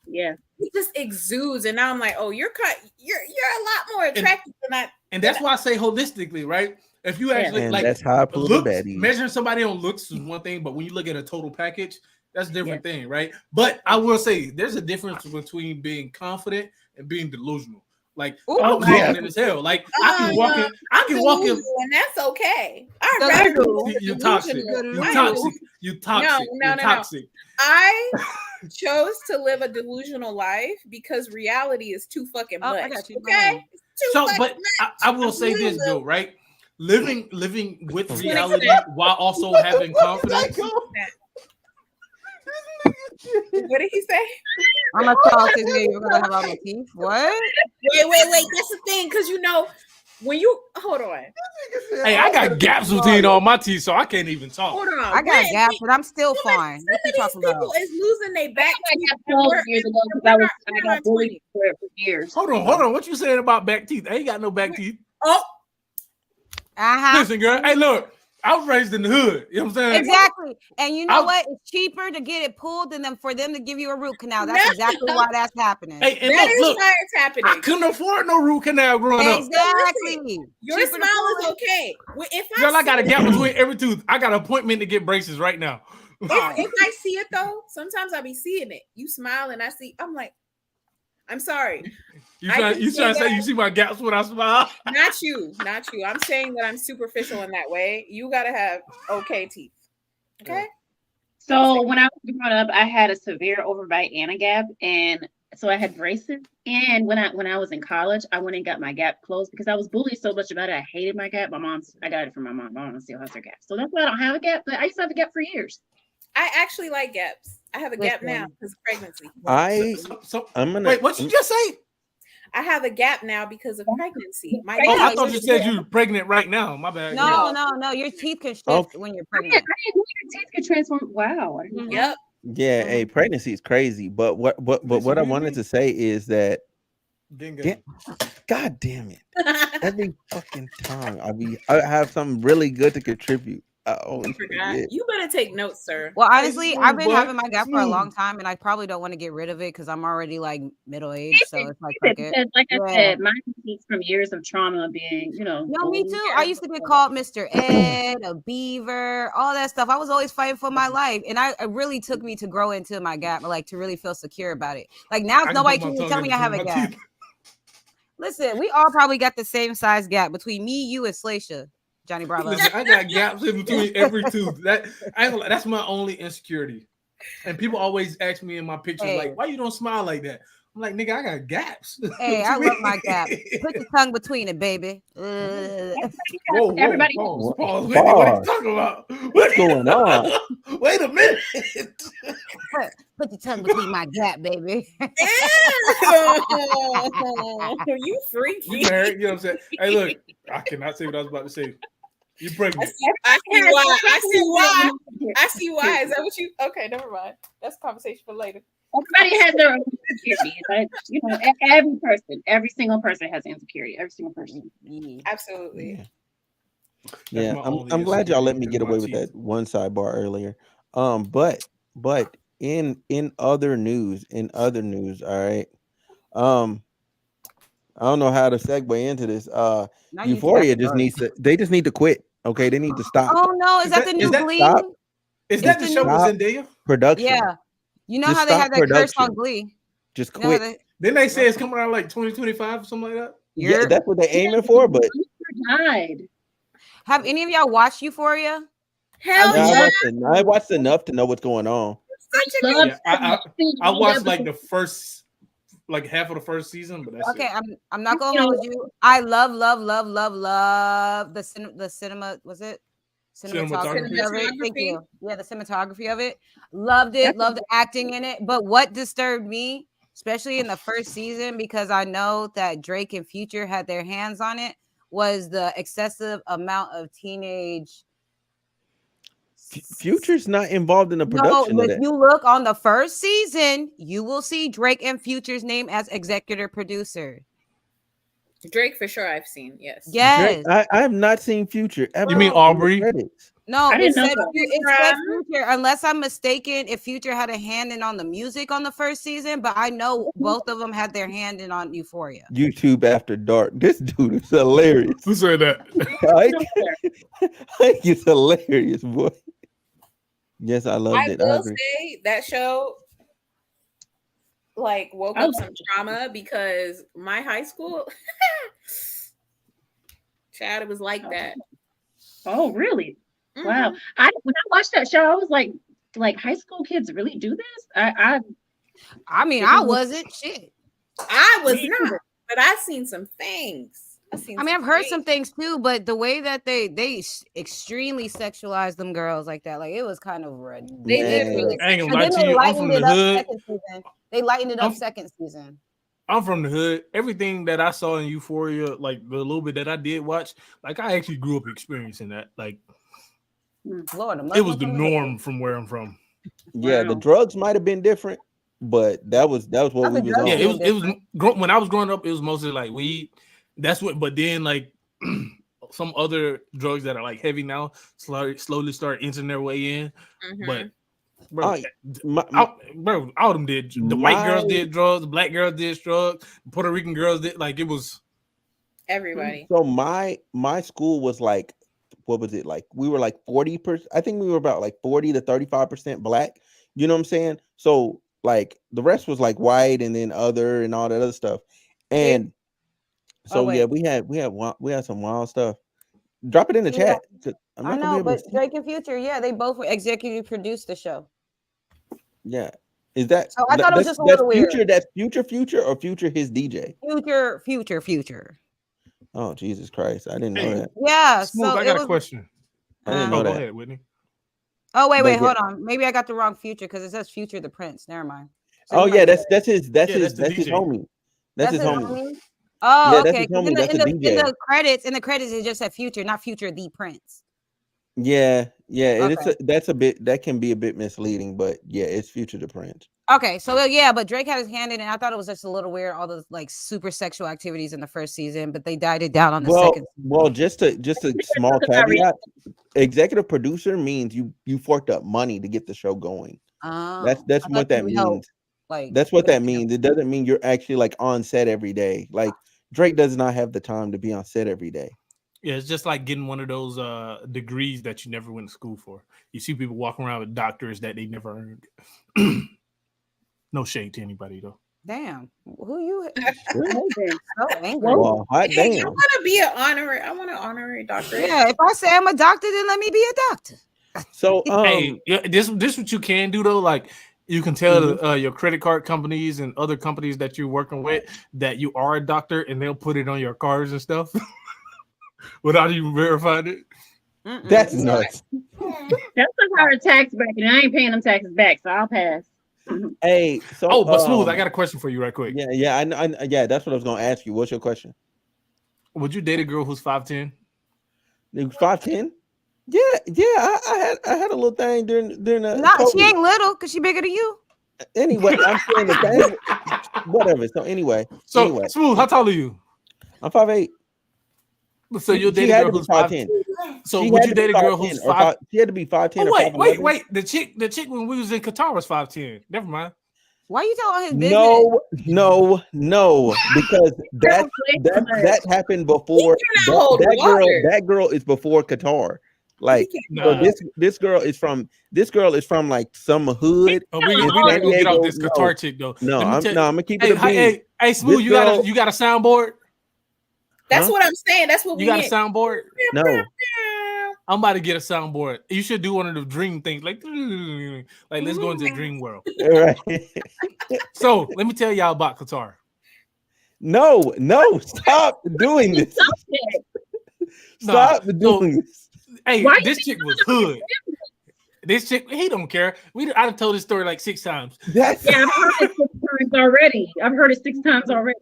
Yeah. it just exudes. And now I'm like, oh, you're a lot more attractive than that. And that's why I say holistically, right? If you actually And like that's how I pull the looks, baddies. measuring somebody on looks is one thing, but when you look at a total package, that's a different thing, right? But I will say there's a difference between being confident and being delusional. Like I'm confident as hell. Like I can walk in, and that's okay. I'd That's rather cool. be You toxic. delusional. You toxic. You toxic. No. You're toxic. I chose to live a delusional life because reality is too fucking Oh, much. I got you. Okay. It's too So, fucking but much. I will say this Little- though, right? Living with 20%. reality while also having confidence. What did he say? I'm gonna talk to you. You're gonna have all my teeth. What? Wait. That's the thing, because when you hold on. Hey, I got gaps between all my teeth, so I can't even talk. Hold on. I got gaps, but I'm still fine. Some What of you these talking people about? is losing their back. I teeth got and 12 we're- years ago because we're I not got bullied 20. for it for years. Hold on. What you saying about back teeth? I ain't got no back teeth. Oh, Listen, girl. Hey, look, I was raised in the hood. You know what I'm saying? Exactly. And you know I'll- what? It's cheaper to get it pulled than for them to give you a root canal. That's exactly why that's happening. Hey, and that is look, why it's happening. I couldn't afford no root canal growing up. Exactly. Your Cheaper to smile pull is it. okay. If Girl, I got a see gap it- between every tooth. I got an appointment to get braces right now. If I see it though, sometimes I be seeing it. You smile and I'm like, I'm sorry. You I trying can to say say that- you see my gaps when I smile? Not you. I'm saying that I'm superficial in that way. You gotta have okay teeth. Okay. So when I was growing up, I had a severe overbite and a gap, and so I had braces. And when I was in college, I went and got my gap closed because I was bullied so much about it. I hated my gap. I got it from my mom. My mom still has her gap, so that's why I don't have a gap. But I used to have a gap for years. I actually like gaps. I have a gap now Listen. because of pregnancy. I'm gonna. Wait, what you just say? I have a gap now because of pregnancy. My Oh, I gap- thought you said you were pregnant right now. My bad. No. Your teeth can shift when you're I didn't pregnant. know your teeth could transform. Wow. I didn't know that. Yep. Yeah, hey, pregnancy is crazy. But what I wanted to say is that, God damn it, every fucking time I have something really good to contribute. I always Forgot. forget. You better take notes, sir. Well, honestly, smooth, I've been boy. having my gap for a long Smooth. time, and I probably don't want to get rid of it because I'm already like middle aged. So it's like, Keep fuck it, it. because like I Yeah. said, mine is from years of trauma being, No, me bullied. too. I used to get called Mr. Ed, a beaver, all that stuff. I was always fighting for my life, and it really took me to grow into my gap, like to really feel secure about it. Like now, I nobody put my can even tongue tell me in I have a between my gap. teeth. Listen, we all probably got the same size gap between me, you, and Slaisha. Johnny Bravo. Listen, I got gaps in between every tooth. That's my only insecurity. And people always ask me in my pictures, Hey. like, why you don't smile like that? I'm like, nigga, I got gaps. Hey, I love my gap. Put your tongue between it, baby. Whoa, Everybody- pause, pause. Pause. Whitney, what are you talking about? What's going on? Wait a minute. Put your tongue between my gap, baby. Ew, you freaky. You married, you know what I'm saying? Hey, look, I cannot say what I was about to say. You pregnant. I see why. I see why. Is that what you? Okay, never mind. That's a conversation for later. Everybody has their own insecurity. But, every single person has insecurity. Every single person. Absolutely. Yeah, my I'm only glad y'all let me insecurity get is my away with teeth. that one sidebar earlier. But in other news, all right. I don't know how to segue into this. Now you Euphoria got just started. they just need to quit. Okay, they need to stop Oh no, is Is that that- the is new that- Glee? stop. Is that the It's show the with Stop. Zendaya? production. Yeah. You know Just how they stop had that curse production. on Glee? Just You know how quit. Didn't they say it's coming out like 2025 or something like that? Yeah, You're- that's what they're aiming for. But Died. Have any of y'all watched Euphoria? Hell yeah, yeah. I watched enough to know what's going on. Such a Love Yeah, I watched like the the first, like half of the first season, but that's Okay, it. I'm not gonna You know- hold you. I love the cinema. Was it cinematography of it? Thank you. Yeah, the cinematography of it. Loved it. Loved the acting in it. But what disturbed me, especially in the first season, because I know that Drake and Future had their hands on it, was the excessive amount of teenage. Future's not involved in the No, production of if that. you look on the first season, you will see Drake and Future's name as executive producer. Drake for sure. I've seen. Yes. Yes. I have not seen Future ever. You mean in the Aubrey? credits. No, I it didn't know said, that. it said Future, unless I'm mistaken, if Future had a hand in on the music on the first season, but I know both of them had their hand in on Euphoria. YouTube After Dark. This dude is hilarious. Who said that? Ike is hilarious, boy. Yes, I loved I it. I will agree. say that show like woke I up love some trauma because my high school, Chad, it was like that. Oh, really? Mhm. Wow. When I watched that show, I was like high school kids really do this? I mean, I wasn't shit. I was Me not, neither. but I seen some things. I mean, I've heard some things too, but the way that they extremely sexualized them girls like that, like it was kind of They did Man. really. I ain't And gonna lie then to they you. I'm lightened from it the up hood. second season. They lightened it up I'm- second season. I'm from the hood. Everything that I saw in Euphoria, like the little bit that I did watch, like I actually grew up experiencing that. Like Lord, it was the norm from where I'm from. Yeah, the Wow. drugs might have been different, but that was what Not we the was drugs on. Yeah, being it was when I was growing up. It was mostly like weed. That's what. But then like some other drugs that are like heavy now slowly start entering their way in. Mhm. But bro, My- all of them did. The white girls did drugs. The black girls did drugs. The Puerto Rican girls did. Like it was. Everybody. So my school was like, what was it like? We were like 40%. I think we were about like 40 to 35% black. You know what I'm saying? So like the rest was like white and then other and all that other stuff. And so wait. yeah, we had some wild stuff. Drop it in the Yeah. chat. 'Cause I'm I not gonna know, be able but to see. Drake and Future, yeah, they both were executive produced the show. Yeah. Is that So I thought it was that's- just a little that's weird. Future, that's Future or Future his DJ? Future. Oh, Jesus Christ. I didn't know Hey, that. Yeah. Smooth. So I it got was. a question. I didn't Uh, know Go that. ahead, Whitney. Oh wait, But hold on. Maybe I got the wrong Future because it says Future the Prince. Never mind. So Oh you yeah, might be that's right. that's his Yeah, that's the his DJ. homie. That's his homie. homie? Oh, Yeah, that's okay. his 'Cause homie. That's a in DJ. the credits, it just said Future, not Future the Prince. Yeah, and Okay. that can be a bit misleading, but yeah, it's Future the Prince. Okay, so yeah, but Drake had his hand in it. I thought it was just a little weird, all those like super sexual activities in the first season, but they died it down on the second. Well, just a small talk about caveat. Executive producer means you forked up money to get the show going. That's I what thought that you helped, means. like That's what put it that means. It doesn't mean you're actually like on set every day. Like Drake does not have the time to be on set every day. Yeah, it's just like getting one of those degrees that you never went to school for. You see people walking around with doctors that they never earned. No shade to anybody though. Damn, who you? Amazing. So angry. Well, hot Hey, I damn. want to be an honorary. I want an honorary doctorate. Yeah, if I say I'm a doctor, then let me be a doctor. So Hey, yeah, this what you can do though. Like you can tell your credit card companies and other companies that you're working with that you are a doctor, and they'll put it on your cards and stuff without even verifying it. that's nuts. That's a hard tax bracket, and I ain't paying them taxes back, so I'll pass. Hey, so Oh, but Smooth, I got a question for you right quick. Yeah, I yeah, that's what I was gonna ask you. What's your question? Would you date a girl who's 5'10"? 5'10"? Yeah, I had a little thing during the Not she COVID. ain't little because she bigger than you. Anyway, I'm saying the thing. Whatever. So anyway, Smooth, how tall are you? I'm 5'8". So you'll She date a had girl to be who's 5'10". 5'10". So She would had you to be date a girl 5'10" who's or 5'10"? She had to be 5'10" Oh, or 5'11". wait. The chick when we was in Qatar was 5'10". Never mind. Why you telling his business? No, because that happened before. That girl is before Qatar. Like, so this girl is from like some hood. Oh, we gotta go get off this Qatar chick though. No, I'm gonna keep it. Hey, Smooth, you got a soundboard? That's what I'm saying. That's what you got a soundboard. No, I'm about to get a soundboard. You should do one of the dream things, like let's go into the dream world. Right. So let me tell y'all about Qatar. No, stop doing this. Stop doing this. Hey, this chick was hood. This chick, he don't care. I've told this story like 6 times. Yeah, I've heard it 6 times already.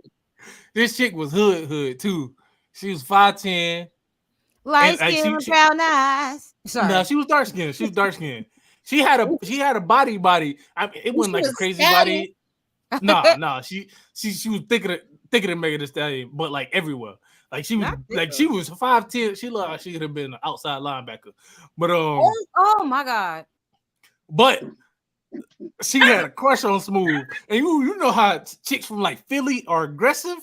This chick was hood too. She was 5'10". Light skin, brown eyes. Sorry. No, she was dark skinned. She had a body. I mean, it wasn't like a crazy body. No. She was thicker than Megan Thee Stallion, but like everywhere. Like she was Not like thicker. she was 5'10". She looked like she could have been an outside linebacker. But Oh my God. but she had a crush on Smooth. And you know how chicks from like Philly are aggressive?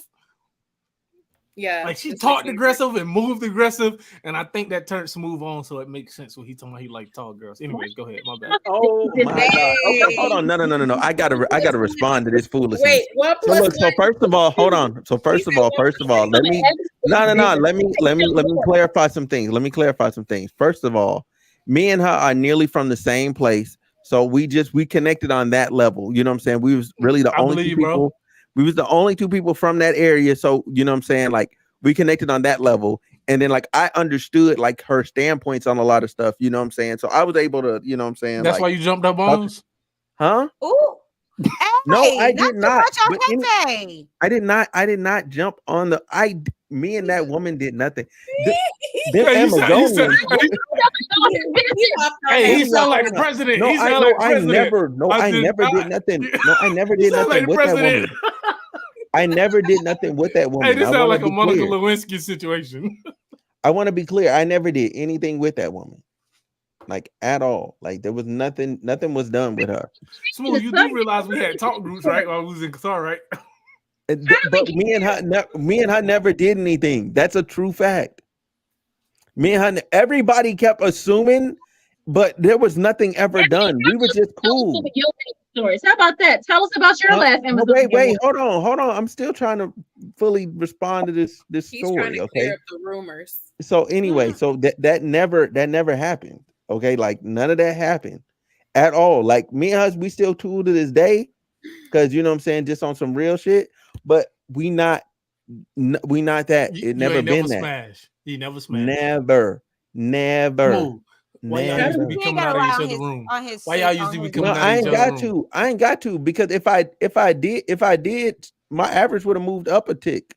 Yeah. Like she it's talked like- aggressive and moved aggressive, and I think that turned Smooth on, so it makes sense when he talking about he like tall girls. Anyways, go ahead, my bad. Oh my God. Okay, hold on. No. I gotta respond to this foolishness. Wait, what So plus look, so one? first of all, hold on. So first of all, let me let me clarify some things. Let me clarify some things. First of all, me and her are nearly from the same place. So we connected on that level. You know what I'm saying? We was really the I only believe two you, bro. people. We was the only two people from that area. So you know what I'm saying? Like we connected on that level. And then like I understood like her standpoints on a lot of stuff. You know what I'm saying? So I was able to, you know what I'm saying? That's like, why you jumped up on us? huh? Ooh. No, Hey, I not did too not. much on But Pepe. I did not jump on the me and that woman did nothing. Them Yeah, you said- you said- Amazonians. Hey, he sound like the president. No, He sound I like the I president. never did nothing. No, I never did sound nothing like the with that president. woman. I never did nothing with that woman. Hey, this I sound want like to a be Monica clear. Lewinsky situation. I want to be clear. I never did anything with that woman. Like at all. Like there was nothing was done with her. Smooth, you do realize we had talk groups, right? While we was in Qatar, right? But me and her never did anything. That's a true fact. Me and her, everybody kept assuming, but there was nothing ever done. We were just cool. Your stories. How about that? Tell us about your last Amazon. Wait, hold on. I'm still trying to fully respond to this He's trying story. to Okay. clear up the rumors. So anyway, so that never happened. Okay, like none of that happened at all. Like me and us, we still cool to this day, because you know what I'm saying, just on some real shit. But we not that. It never ain't been never that. smash. He never smashed. Never. Smooth. Why y'all used to be He coming got out of each around other's his- room? on his Why y'all sit- used on to be his- coming No, out of each other's room? I ain't got to, because if I did, my average would have moved up a tick.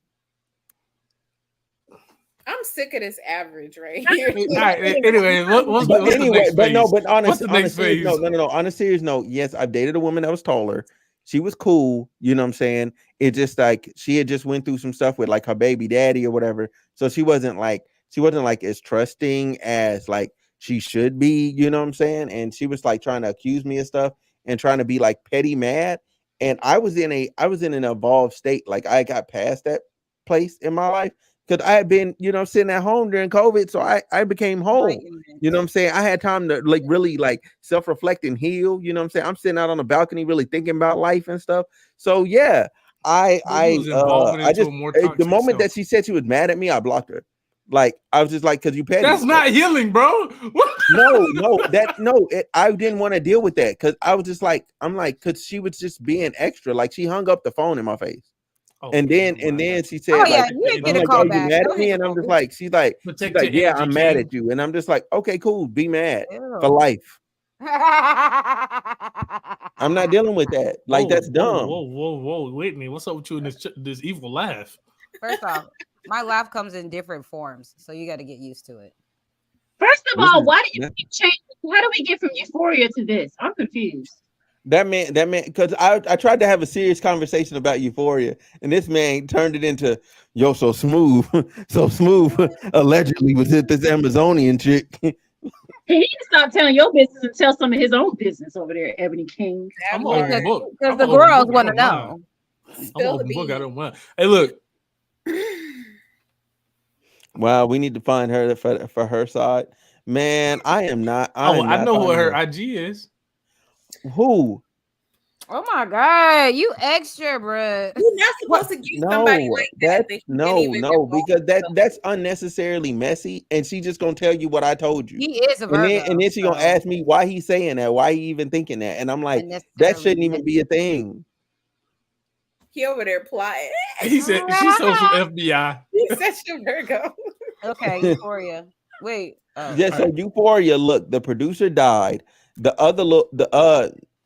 I'm sick of this average right here. All right. Anyway, what's But the anyway, next but no, phase? but What's honest, the on a next serious phase? note, no. On a serious note, yes, I've dated a woman that was taller. She was cool, you know what I'm saying? It just like she had just went through some stuff with like her baby daddy or whatever. So she wasn't like as trusting as like she should be, you know what I'm saying? And she was like trying to accuse me of stuff and trying to be like petty mad. And I was in an evolved state. Like I got past that place in my life, because I had been, you know, sitting at home during COVID. So I became whole. You know what I'm saying? I had time to like really like self-reflect and heal. You know what I'm saying? I'm sitting out on the balcony really thinking about life and stuff. So yeah, I just the moment that she said she was mad at me, I blocked her. Like I was just like, because you petty. That's not healing, bro. I didn't want to deal with that, because I was just like, because she was just being extra. Like she hung up the phone in my face. Oh, and then she said, yeah, like, you didn't get I'm a like, call "Oh, you back. mad Don't at me?" hit And the I'm just phone. like, she's like, Protect your yeah, energy, I'm mad King. at you. And I'm just like, okay, cool, be mad Ew. for life. I'm not dealing with that. Like that's dumb. Whoa, Whitney, what's up with you in this evil laugh? First off, my laugh comes in different forms, so you got to get used to it. First of all, why do you keep changing? How do we get from Euphoria to this? I'm confused. That man, because I tried to have a serious conversation about Euphoria, and this man turned it into, yo, so smooth allegedly was it this Amazonian chick. He need to stop telling your business and tell some of his own business over there, Ebony King. I'm an open book. Because the girls want to know. I'm an open book. I don't mind. Hey, look. Wow, we need to find her for her side. Man, I am not. I know who her IG is. Who? Oh my God, you extra, bro. You're not supposed to give somebody like that. Because that's unnecessarily messy, and she just gonna tell you what I told you. He is a Virgo, and then she gonna ask me why he's saying that, why he even thinking that, and I'm like, that shouldn't even be a thing. He over there plotting. He said she's so from FBI. He's such a Virgo. Okay, Euphoria. Wait. Yeah, so Euphoria. Look, the producer died. The other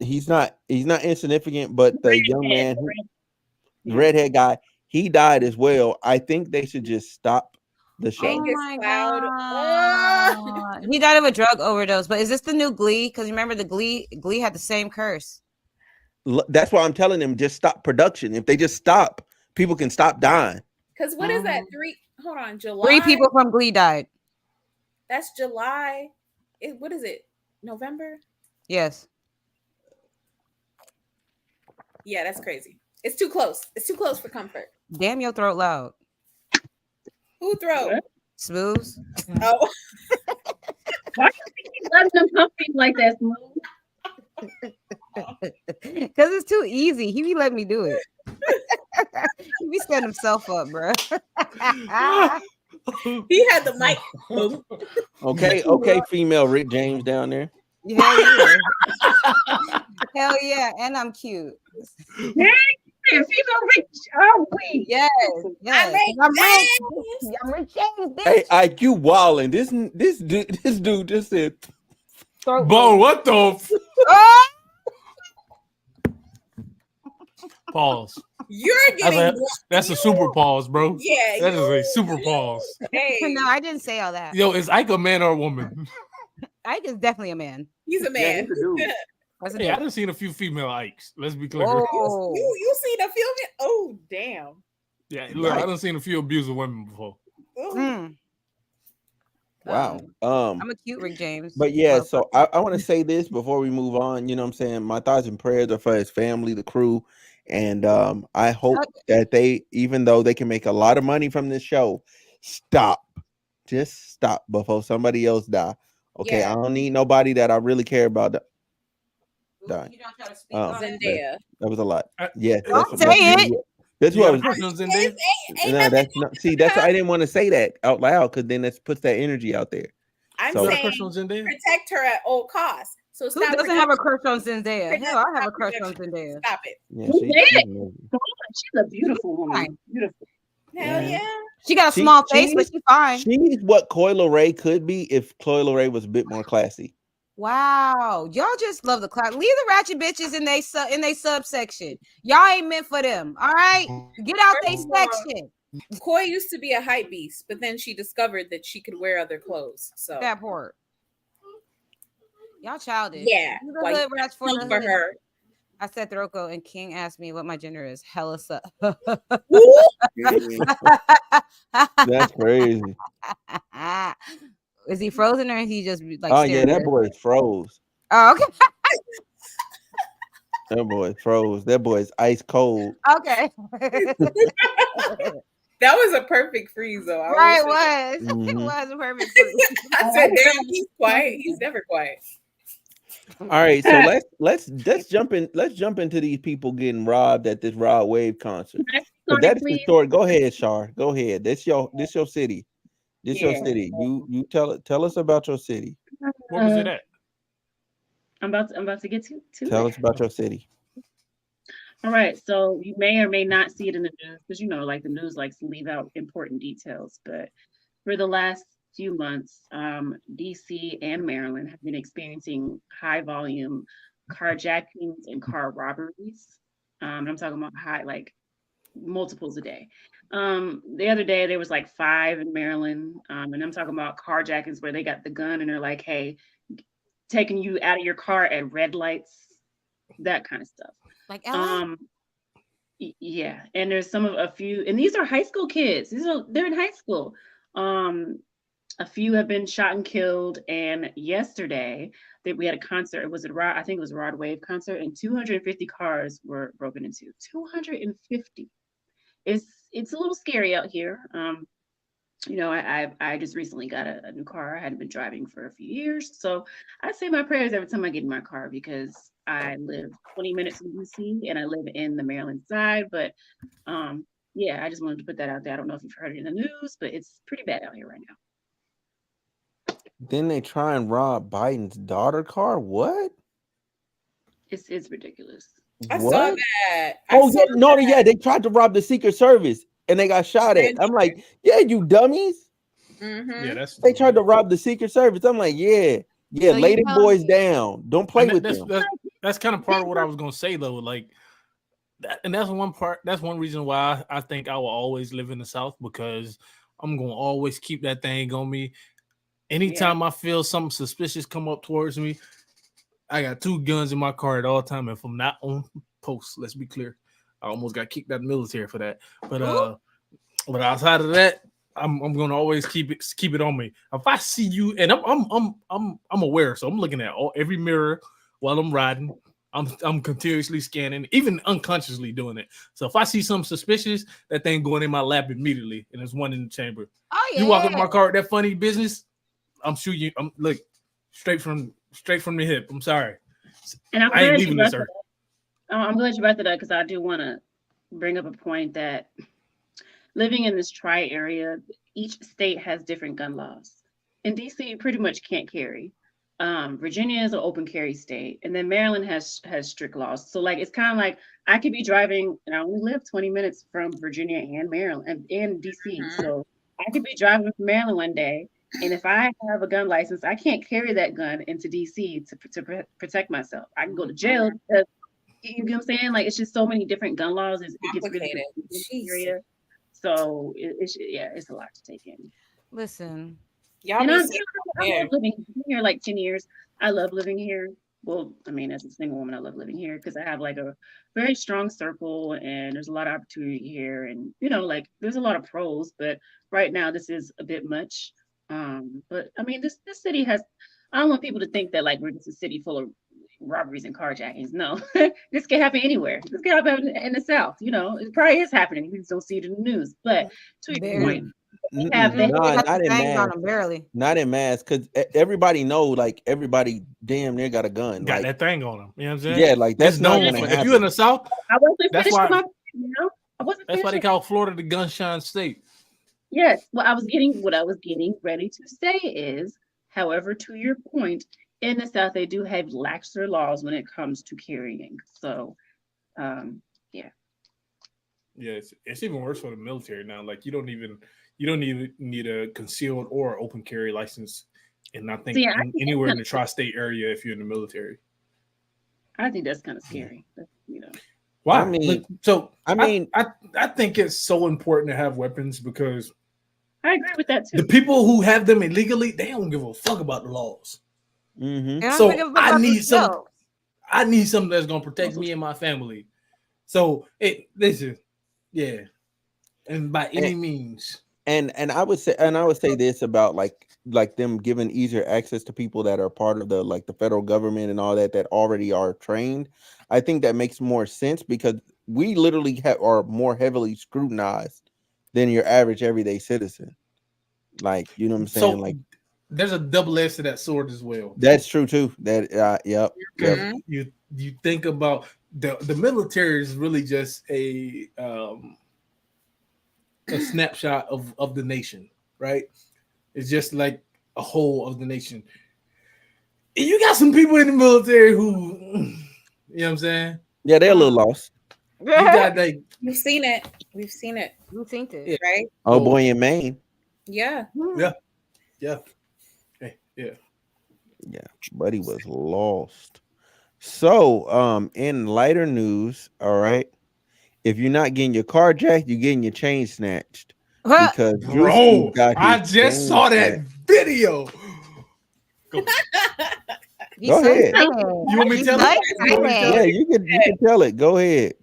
he's not insignificant, but the young man, the redhead guy, he died as well. I think they should just stop the show. Oh my God. He died of a drug overdose. But is this the new Glee? Because remember the Glee had the same curse. That's why I'm telling them, just stop production. If they just stop, people can stop dying. Because what is that? Hold on, July. 3 people from Glee died. That's July. What is it? November? Yes. Yeah, that's crazy. It's too close. It's too close for comfort. Damn your throat loud. Who throw? What? Smooth. Oh, Why do you keep letting them come for you like that, Smooth? Because it's too easy. He be letting me do it. He be setting himself up, bro. he had the mic. Okay, female Rick James down there. Hell yeah. Hell yeah. And I'm cute. Female rich, are we? Yes. I'm Rick I'm rich. James. I'm Rick James, bitch. Hey, IQ wilding. This dude just said. Bo, what the? Oh! Pause. You're getting. That's a super pause, bro. Yeah, That is a super pause. Hey, No, I didn't say all that. Yo, is Ike a man or a woman? Ike is definitely a man. he's a man. That's a Hey, I dude. done seen a few female Ikes. Let's be clear. Whoa. You see the film? Oh, damn. Yeah, look, I done seen a few abusive women before. Ooh. Mm. Wow. I'm a cute Rick James. But yeah, Motherfucker. so I want to say this before we move on. You know what I'm saying? My thoughts and prayers are for his family, the crew. And I hope that they, even though they can make a lot of money from this show, stop. Just stop before somebody else die. Okay, Yeah. I don't need nobody that I really care about dying. You don't try to speak on it. Zendaya. That was a lot. Yes. Don't say it. That's You what I got a was. crush on Zendaya? No, that's not. See, that's why I didn't want to say that out loud because then that puts that energy out there. I'm So- You got a saying crush on Zendaya? protect her at all costs. So Who stop. doesn't have a crush on Zendaya? Hell, I have a crush on Zendaya. Stop it. Yeah, Who she's did? amazing. She's a beautiful woman. Fine. Beautiful. Hell Yeah. yeah. She got a She- small face, she- but she's fine. She's what Coyle Ray could be if Coyle Ray was a bit more classy. Wow, y'all just love the class. Leave the ratchet bitches in they subsection. Y'all ain't meant for them. All right, get out they First of all, section. Koi used to be a hype beast, but then she discovered that she could wear other clothes. So That part. Y'all childish. yeah, You the like, hood rats for the for hood. her. I said Throko and King asked me what my gender is. Hella suck. That's crazy. Is he frozen or is he just like? Oh yeah, staring that at- boy is froze. Oh, okay. That boy is froze. That boy is ice cold. Okay. That was a perfect freeze, though. Right, it was. It Mhm. was a perfect. freeze. I said, "Damn, he's quiet. He's never quiet." All right, so let's jump in. Let's jump into these people getting robbed at this Rod Wave concert. Can I speak 'Cause on it, that's the please? story. Go ahead, Shar. Go ahead. This your city. This your Yeah. city. You tell us about your city. Where was it at? I'm about to get to Tell it. us about your city. All right, so you may or may not see it in the news because like the news likes to leave out important details. But for the last few months, DC and Maryland have been experiencing high volume carjackings and car robberies. I'm talking about high, like multiples a day. The other day there was like 5 in Maryland, and I'm talking about carjackings where they got the gun and they're like, "Hey, taking you out of your car at red lights," that kind of stuff. Like LA? Yeah, and there's a few, and these are high school kids. They're in high school. A few have been shot and killed, and yesterday that we had a concert. I think it was a Rod Wave concert, and 250 cars were broken into. 250. It's a little scary out here. I just recently got a new car. I hadn't been driving for a few years, so I say my prayers every time I get in my car because I live 20 minutes from DC and I live in the Maryland side. But yeah, I just wanted to put that out there. I don't know if you've heard it in the news, but it's pretty bad out here right now. Then they try and rob Biden's daughter car. What? It's ridiculous. I What? saw that. They tried to rob the Secret Service and they got shot at. I'm like, yeah, you dummies. Mhm. Yeah, that's They tried to rob the Secret Service. I'm like, yeah, So lay you them telling boys me- down. Don't play with them. That's kind of part of what I was gonna say though. Like that, and that's one part. That's one reason why I think I will always live in the South because I'm gonna always keep that thing on me. Anytime I feel something suspicious come up towards me, I got 2 guns in my car at all time. If I'm not on post, let's be clear, I almost got kicked out of the military for that. But outside of that, I'm gonna always keep it on me. If I see you, and I'm aware, so I'm looking at every mirror while I'm riding. I'm continuously scanning, even unconsciously doing it. So if I see something suspicious, that thing going in my lap immediately, and there's one in the chamber. Oh yeah. You walk up my car with that funny business, I'm shooting you. I'm look straight from the hip. I'm sorry. And I ain't leaving this earth. I'm glad you brought that up because I do want to bring up a point that living in this tri-area, each state has different gun laws. In DC, you pretty much can't carry. Virginia is an open carry state, and then Maryland has strict laws. So like it's kind of like I could be driving, and I only live 20 minutes from Virginia and Maryland and DC. So I could be driving from Maryland one day, and if I have a gun license, I can't carry that gun into DC to protect myself. I can go to jail. Because, you know what I'm saying? Like it's just so many different gun laws. It gets really complicated. So it's a lot to take in. Listen. And I love living here like 10 years. I love living here. Well, I mean, as a single woman, I love living here because I have like a very strong circle and there's a lot of opportunity here. And, you know, like there's a lot of pros, but right now this is a bit much. But I mean, this city has, I don't want people to think that like we're just a city full of robberies and carjackings. No, this can happen anywhere. This can happen in the South. You know, it probably is happening. You just don't see it in the news. But to your point, not in mass, because everybody know, like everybody damn near got a gun. Got like, that thing on them. You know what I'm saying? Yeah, like that's not gonna happen. If you're in the South, that's why. That's why they call Florida the gunshine state. Yes. What I was getting ready to say is, however, to your point, in the South they do have laxer laws when it comes to carrying. So, yeah. Yeah, it's even worse for the military now. Like you don't need a concealed or open carry license, and I think anywhere in the tri-state area if you're in the military. I think that's kind of scary. You know. Why? I mean, I think it's so important to have weapons because I agree with that too. The people who have them illegally, they don't give a fuck about the laws. Mm-hmm. So I need something that's gonna protect me and my family. So listen, yeah, and by any means. And I would say this about like them giving easier access to people that are part of the federal government and all that already are trained. I think that makes more sense because we literally are more heavily scrutinized than your average everyday citizen. Like, you know what I'm saying? So, like there's a double edge to that sword as well. That's true too. That yep. You think about the military is really just a snapshot of the nation, right? It's just like a whole of the nation. And you got some people in the military who, you know what I'm saying? Yeah, they're a little lost. You got We've seen it, yeah. right? Oh boy, in Maine. Yeah. Hey, yeah. Buddy was lost. So, in lighter news, all right. If you're not getting your car jacked, you're getting your chain snatched. Because Bro, I just saw that video. Go ahead. You want me to tell it? Yeah, you can tell it. Go ahead.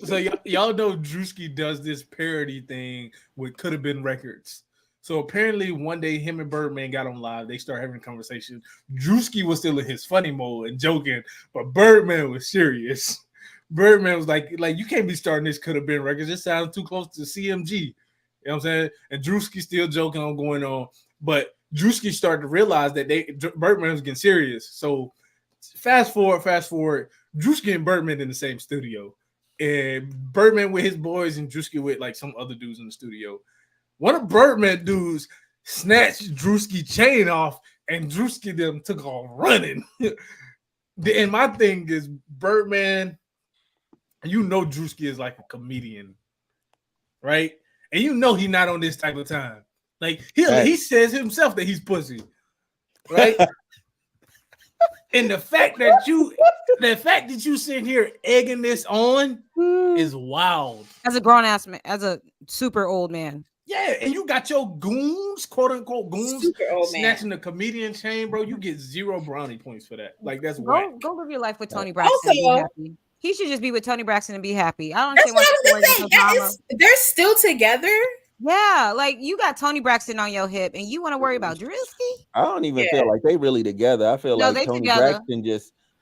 So y'all know Druski does this parody thing with Coulda Been Records. So apparently one day him and Birdman got on live. They started having a conversation. Druski was still in his funny mode and joking, but Birdman was serious. Birdman was like you can't be starting this Coulda Been Records. It sounds too close to CMG. You know what I'm saying? And Druski still joking on going on, but Druski started to realize that Birdman was getting serious. So fast forward, Druski and Birdman in the same studio, and Birdman with his boys and Druski with like some other dudes in the studio. One of Birdman dudes snatched Druski chain off, and Druski them took off running. And my thing is Birdman. You know Druski is like a comedian, right? And you know he's not on this type of time. Like he says himself that he's pussy, right? And the fact that you sit here egging this on is wild. As a grown ass man, as a super old man. Yeah, and you got your goons, quote unquote goons, snatching the comedian chain, bro. You get 0 brownie points for that. Like that's go live your life with Tony Braxton. He should just be with Tony Braxton and be happy. I don't That's understand what why I he's was worried gonna say. about That drama. is, they're still together. Yeah, like you got Tony Braxton on your hip, and you want to worry about Druski? I don't even Yeah. feel like they really together. I feel No, like they Tony together. Braxton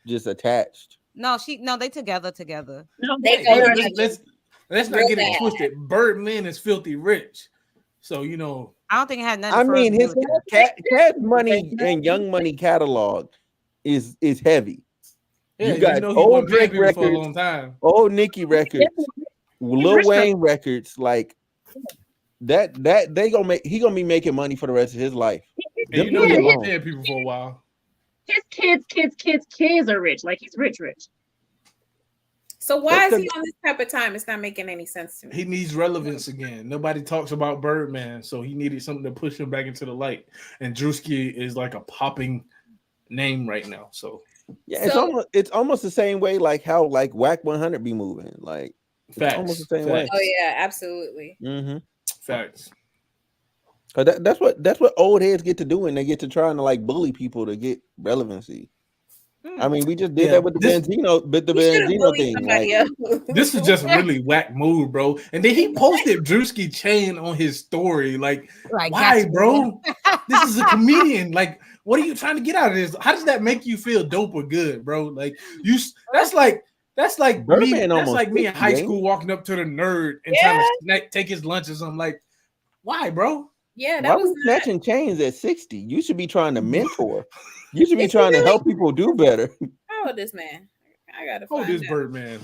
just attached. No, they together. No, They they go are together. Let's not Real get it bad. twisted. Birdman is filthy rich, so you know. I don't think it had nothing. I for mean, him to his do with that. Cat Money and Young Money catalog is heavy. Yeah, You got he old been paying Drake people for a records, long time. old Nicki records, Lil rich Wayne records, like that he gonna be making money for the rest of his life. And Them you know three he been alone. paying people for a while. His kids are rich. Like he's rich. So why is That's he on this type of time? It's not making any sense to me. He needs relevance again. Nobody talks about Birdman, so he needed something to push him back into the light. And Druski is like a popping name right now. So Yeah, So- it's almost the same way like how like Whack 100 be moving. Like it's almost the same way. Oh yeah, absolutely. Mm-hmm. Facts. That's what old heads get to do, and they get to trying to like bully people to get relevancy. I mean, we just did that with the Benzino, but the He should have Benzino bullied thing. somebody Like, else. This was just a really whack move, bro. And then he posted Druski chain on his story. Like Like, why, gotcha, bro? This is a comedian. Like, what are you trying to get out of this? How does that make you feel dope or good, bro? Like that's like me. Birdman That's almost like me in 50, high ain't school walking up to the nerd and Yeah. trying to take his lunch or something. Like, why, bro? Yeah, why that was was snatching chains at 60? You should be trying to mentor. You should be trying to help people do better. how old is this man? I gotta Oh, find this out. Birdman.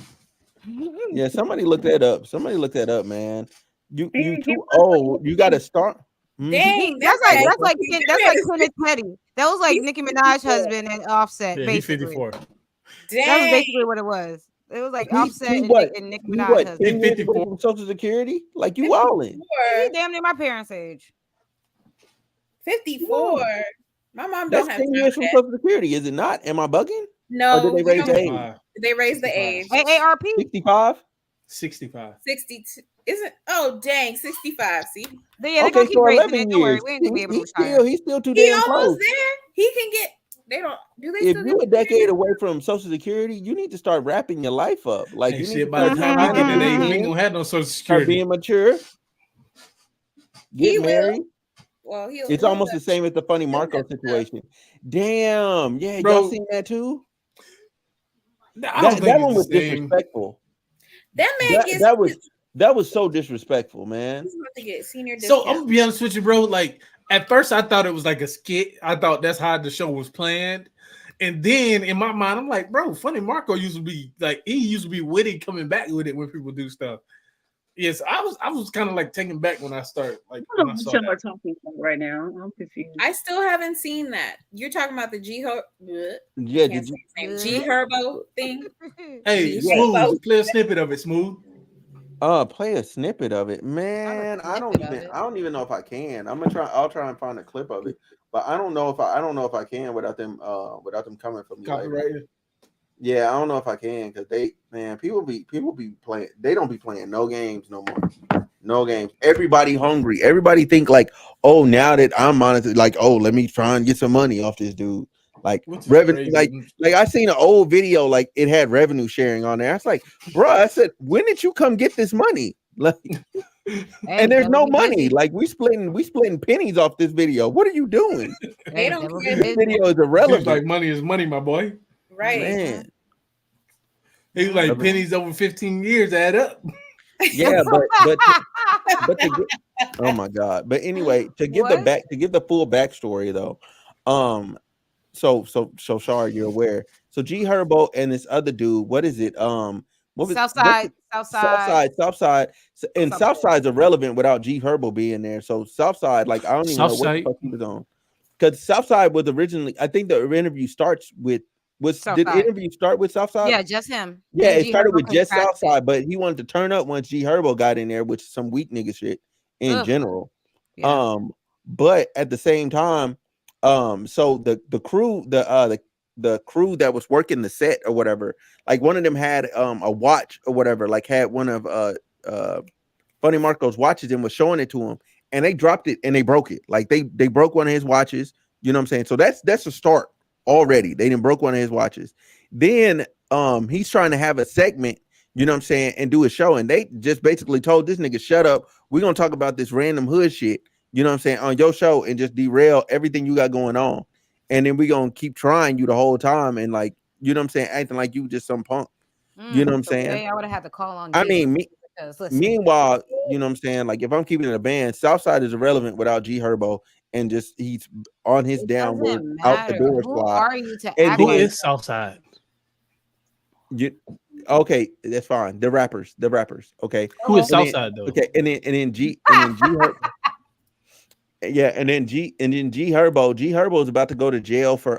Yeah, somebody look that up. Somebody look that up, man. You He too was old. You got to start. Mhm. Dang, That's okay. like Kenneth Petty. That was like He's Nicki Minaj's 54. husband and Offset. Yeah, he's basically, 54. that was Dang. basically what it was. It was like Offset He and what? Nicki He Minaj's what? husband. 10 years away 54. from Social Security? Like you wildin'. He damn near my parents' age. 54. My mom That's don't have 10 time years for from that. Social Security, is it not? Am I bugging? No, Or did they we raise don't- the age? 65. they raised the age. AARP. 65? 65. 62. Isn't oh dang, 65. See, Yeah, they're Okay, gonna keep so raising 11 it. Don't worry, years. we ain't gonna be able to retire. He's still too he damn almost close. there. He can get. They don't. Do they? If still you're get a decade away from Social Security, you need to start wrapping your life up. Like Hey, you need shit, to by the start time we get to that age, we being- ain't gonna have no social start security. being mature. He Get will. married. Well, he'll. It's almost the same as the Funny Marco situation. Damn, yeah, Bro, y'all seen that too? I don't That think one it's was the same. disrespectful. That man gets. That was so disrespectful, man. He's about to get senior So discount. I'm gonna be honest with you, bro. Like at first, I thought it was like a skit. I thought that's how the show was planned. And then in my mind, I'm like, bro, Funny Marco used to be like he used to be witty, coming back with it when people do stuff. Yes, I was kind of like taken back when I started. Like I don't when I know saw what y'all are that. talking about right now. I'm confused. I still haven't seen that. You're talking about the Yeah, Can't did say you? his name. G Herbo thing. Hey, Yeah. Smooth, play a snippet of it, Smooth. Play a snippet of it, man. I don't even know if I can. I'll try and find a clip of it, but I don't know if I can without them coming from me. Later. Copyrighted. Yeah, I don't know if I can because people be playing. They don't be playing no games no more. No games. Everybody hungry. Everybody think like, oh, now that I'm monitored, like, oh, let me try and get some money off this dude. Like Which is revenue, crazy. like I seen an old video, like it had revenue sharing on there. I was like, bro, I said, when did you come get this money? Like, and there's no money. Like we splitting pennies off this video. What are you doing? They don't care. This video is Seems irrelevant, like money is money, my boy. Right. man. He's like pennies over 15 years add up. Yeah, but to get, oh my god. But anyway, to give the full backstory though, so sorry you're aware. So G Herbo and this other dude, what is it? What was Southside. So, and Southside's irrelevant without G Herbo being there. So Southside, like I don't even know what the fuck he was on. Because Southside was originally, I think the interview starts with did the interview start with Southside? Yeah, just him. Yeah, And it G started Herbo with just contracted. Southside, but he wanted to turn up once G Herbo got in there, which is some weak nigga shit in Ugh. general. Yeah. But at the same time, so the crew, the crew that was working the set or whatever, like one of them had a watch or whatever, like had one of Funny Marco's watches and was showing it to him, and they dropped it and they broke it. Like they broke one of his watches. You know what I'm saying? So that's a start already. They didn't broke one of his watches. Then he's trying to have a segment, you know what I'm saying, and do a show, and they just basically told this nigga, shut up, we're gonna talk about this random hood shit, you know what I'm saying, on your show, and just derail everything you got going on, and then we gonna keep trying you the whole time, and like, you know what I'm saying, acting like you just some punk, you know what I'm saying. I would have had to call on. I Jesus mean, because, listen, meanwhile, you know what I'm saying, like if I'm keeping it a band, Southside is irrelevant without G Herbo, and just he's on his it downward doesn't out the matter. door Who slide. are you to And act Who like is Southside? Okay, that's fine. The rappers, okay. Who is And then, Southside though? okay, and then G Herbo. Yeah, and then G Herbo is about to go to jail for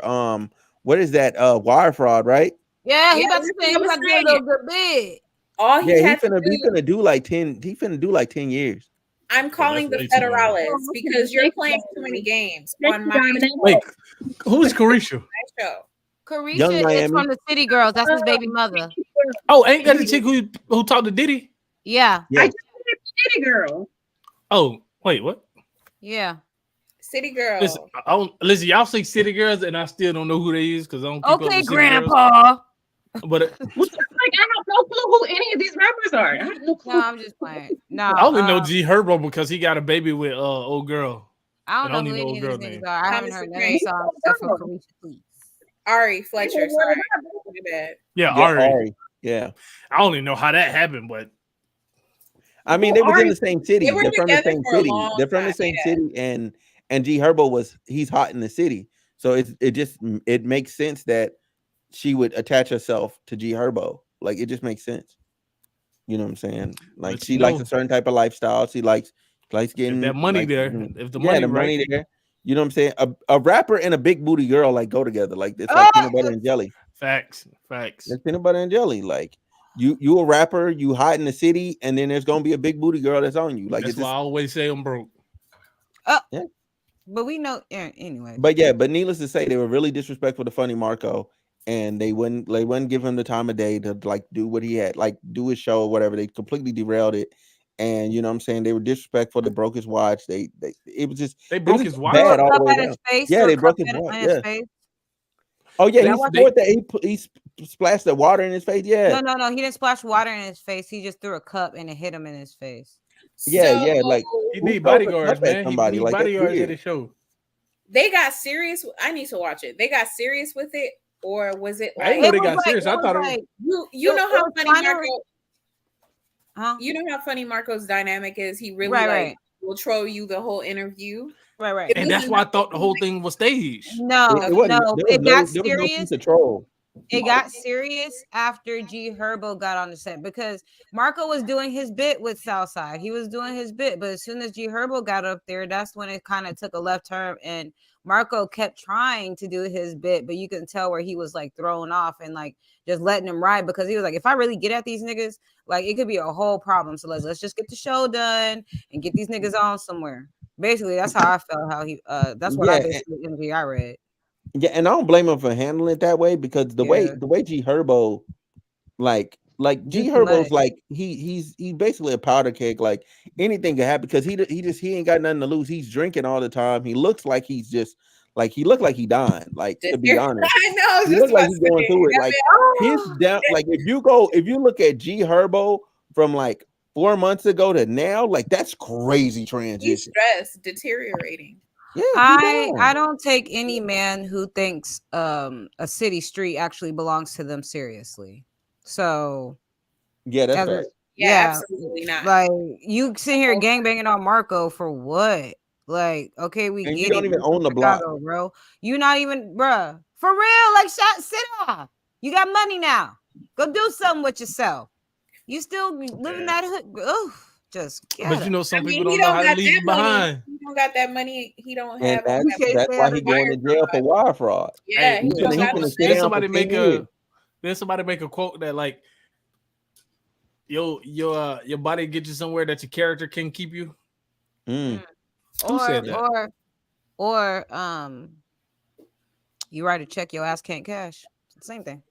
what is that wire fraud, right? Yeah, he Yeah, about to that's say he what I'm about to get a saying. little good bid. All he Yeah, had to he do. finna do like 10. He finna do like 10 years. I'm calling the way too long. federales because you're playing too many games on my Wait, who's Carisha? show. Carisha Young is Miami. from the City Girls. That's his baby mother. Oh, ain't that the chick who talked to Diddy? Yeah. Yeah. I just said City Girl. Oh, wait, what? Yeah. City Girl. Listen, y'all say City Girls, and I still don't know who they is because I don't keep up Okay, with City Girls. Grandpa. But Like, I have no clue who any of these rappers are. I have no clue. No, I'm just playing. No, I only know G Herbo because he got a baby with old girl. I and don't know who even any of girl these name. niggas are. I haven't heard none of these songs except for Carisha, please. Ari Fletcher. Sorry. My bad. Yeah, Yeah, Ari. Yeah. I don't even know how that happened, but I mean, they was in the same city. They were They're from the together same for a city. long They're from the time, same yeah. city, and G Herbo he's hot in the city. So it makes sense that she would attach herself to G Herbo. Like it just makes sense. You know what I'm saying? Like But she you likes know, a certain type of lifestyle. She likes getting that money like, there, if the money right. there. You know what I'm saying? A rapper and a big booty girl like go together. Like it's like peanut butter and jelly. Facts. It's peanut butter and jelly. Like you a rapper, you hide in the city, and then there's gonna be a big booty girl that's on you. Like That's it's why just, I always say I'm broke. yeah. But we know anyway. But needless to say, they were really disrespectful to Funny Marco, and they wouldn't give him the time of day to like do what he had, like do his show or whatever. They completely derailed it. And you know what I'm saying? They were disrespectful. They broke his watch. It was just broke his watch. bad all the Cup way at down. his face, Yeah, threw they a broke cup his in watch. his Yeah. face. Oh yeah, They- he splashed the water in his face. Yeah. No. He didn't splash water in his face. He just threw a cup and it hit him in his face. Yeah, like he who need throws a bodyguards, cup at man. He somebody? need Like, that's bodyguards at weird. the show. They got serious. I need to watch it. They got serious with it, or was it I like didn't know they got serious. I thought you know how funny Marco? Huh? You know how funny Marco's dynamic is. He really will troll you the whole interview. Right. And that's why I thought the whole thing was staged. No, it got serious. It got serious after G Herbo got on the set because Marco was doing his bit with Southside. He was doing his bit, but as soon as G Herbo got up there, that's when it kind of took a left turn. And Marco kept trying to do his bit, but you can tell where he was like thrown off and like just letting him ride because he was like, if I really get at these niggas, like it could be a whole problem. So let's just get the show done and get these niggas on somewhere. Basically, that's how I felt. How he that's what I basically interview I read. Yeah, and I don't blame him for handling it that way because the way G Herbo, like G Herbo's like he's basically a powder keg. Like anything can happen because he ain't got nothing to lose. He's drinking all the time. He looks like he's just like he looked like he dying. Like to be honest, I know. He looked like he's going through it. Like his down. Like if you look at G Herbo from like 4 months ago to now, like that's crazy transition. He's stressed, deteriorating. Yeah, I don't take any man who thinks a city street actually belongs to them seriously. So yeah, that's right. Yeah, absolutely not. Like you sit here gangbanging on Marco for what? Like, okay, we and get you don't it. even own the Chicago, block, bro. You not even, bruh. For real, like sit off. You got money now. Go do something with yourself. You still living that hood. Oh, just but you know, some people don't he know how to got leave that money. behind. He don't got that money. He don't and have. that's why he going to jail for wire fraud. Yeah, Hey, he don't got the then somebody make a quote that like, your body get you somewhere that your character can keep you. Mm. Who said that? Or you write a check, your ass can't cash. It's the same thing.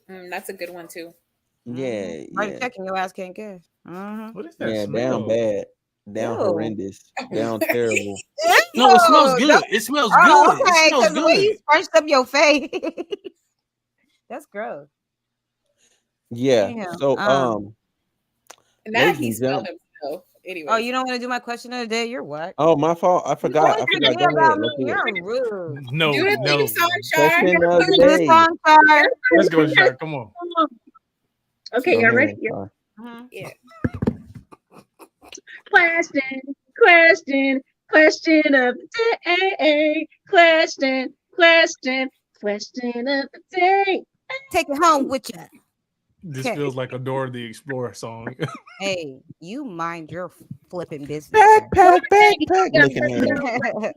That's a good one too. Yeah, write a check and your ass can't cash. What is that? Yeah, smell? down bad, down horrendous, down terrible. No, it smells good. It smells good. Okay, it smells good. The way you scrunched up your face. That's gross. Yeah. Damn. So Now ladies he and smelled gentlemen. himself. Anyway. Oh, you don't want to do my question of the day? You're what? Oh, my fault. I forgot. I You forgot. forget Go about ahead. me. Let's do it. You're rude. No, Do the no. theme song, Shar. Question of the Do this day. song, Char. Let's go, Shark. Come on. Okay, Go y'all ahead, ready? Sar. Yeah. Question of the day. Question of the day. Take it home with you. This Okay. feels like a Dora the Explorer song. Hey, you mind your flipping business. Backpack, looking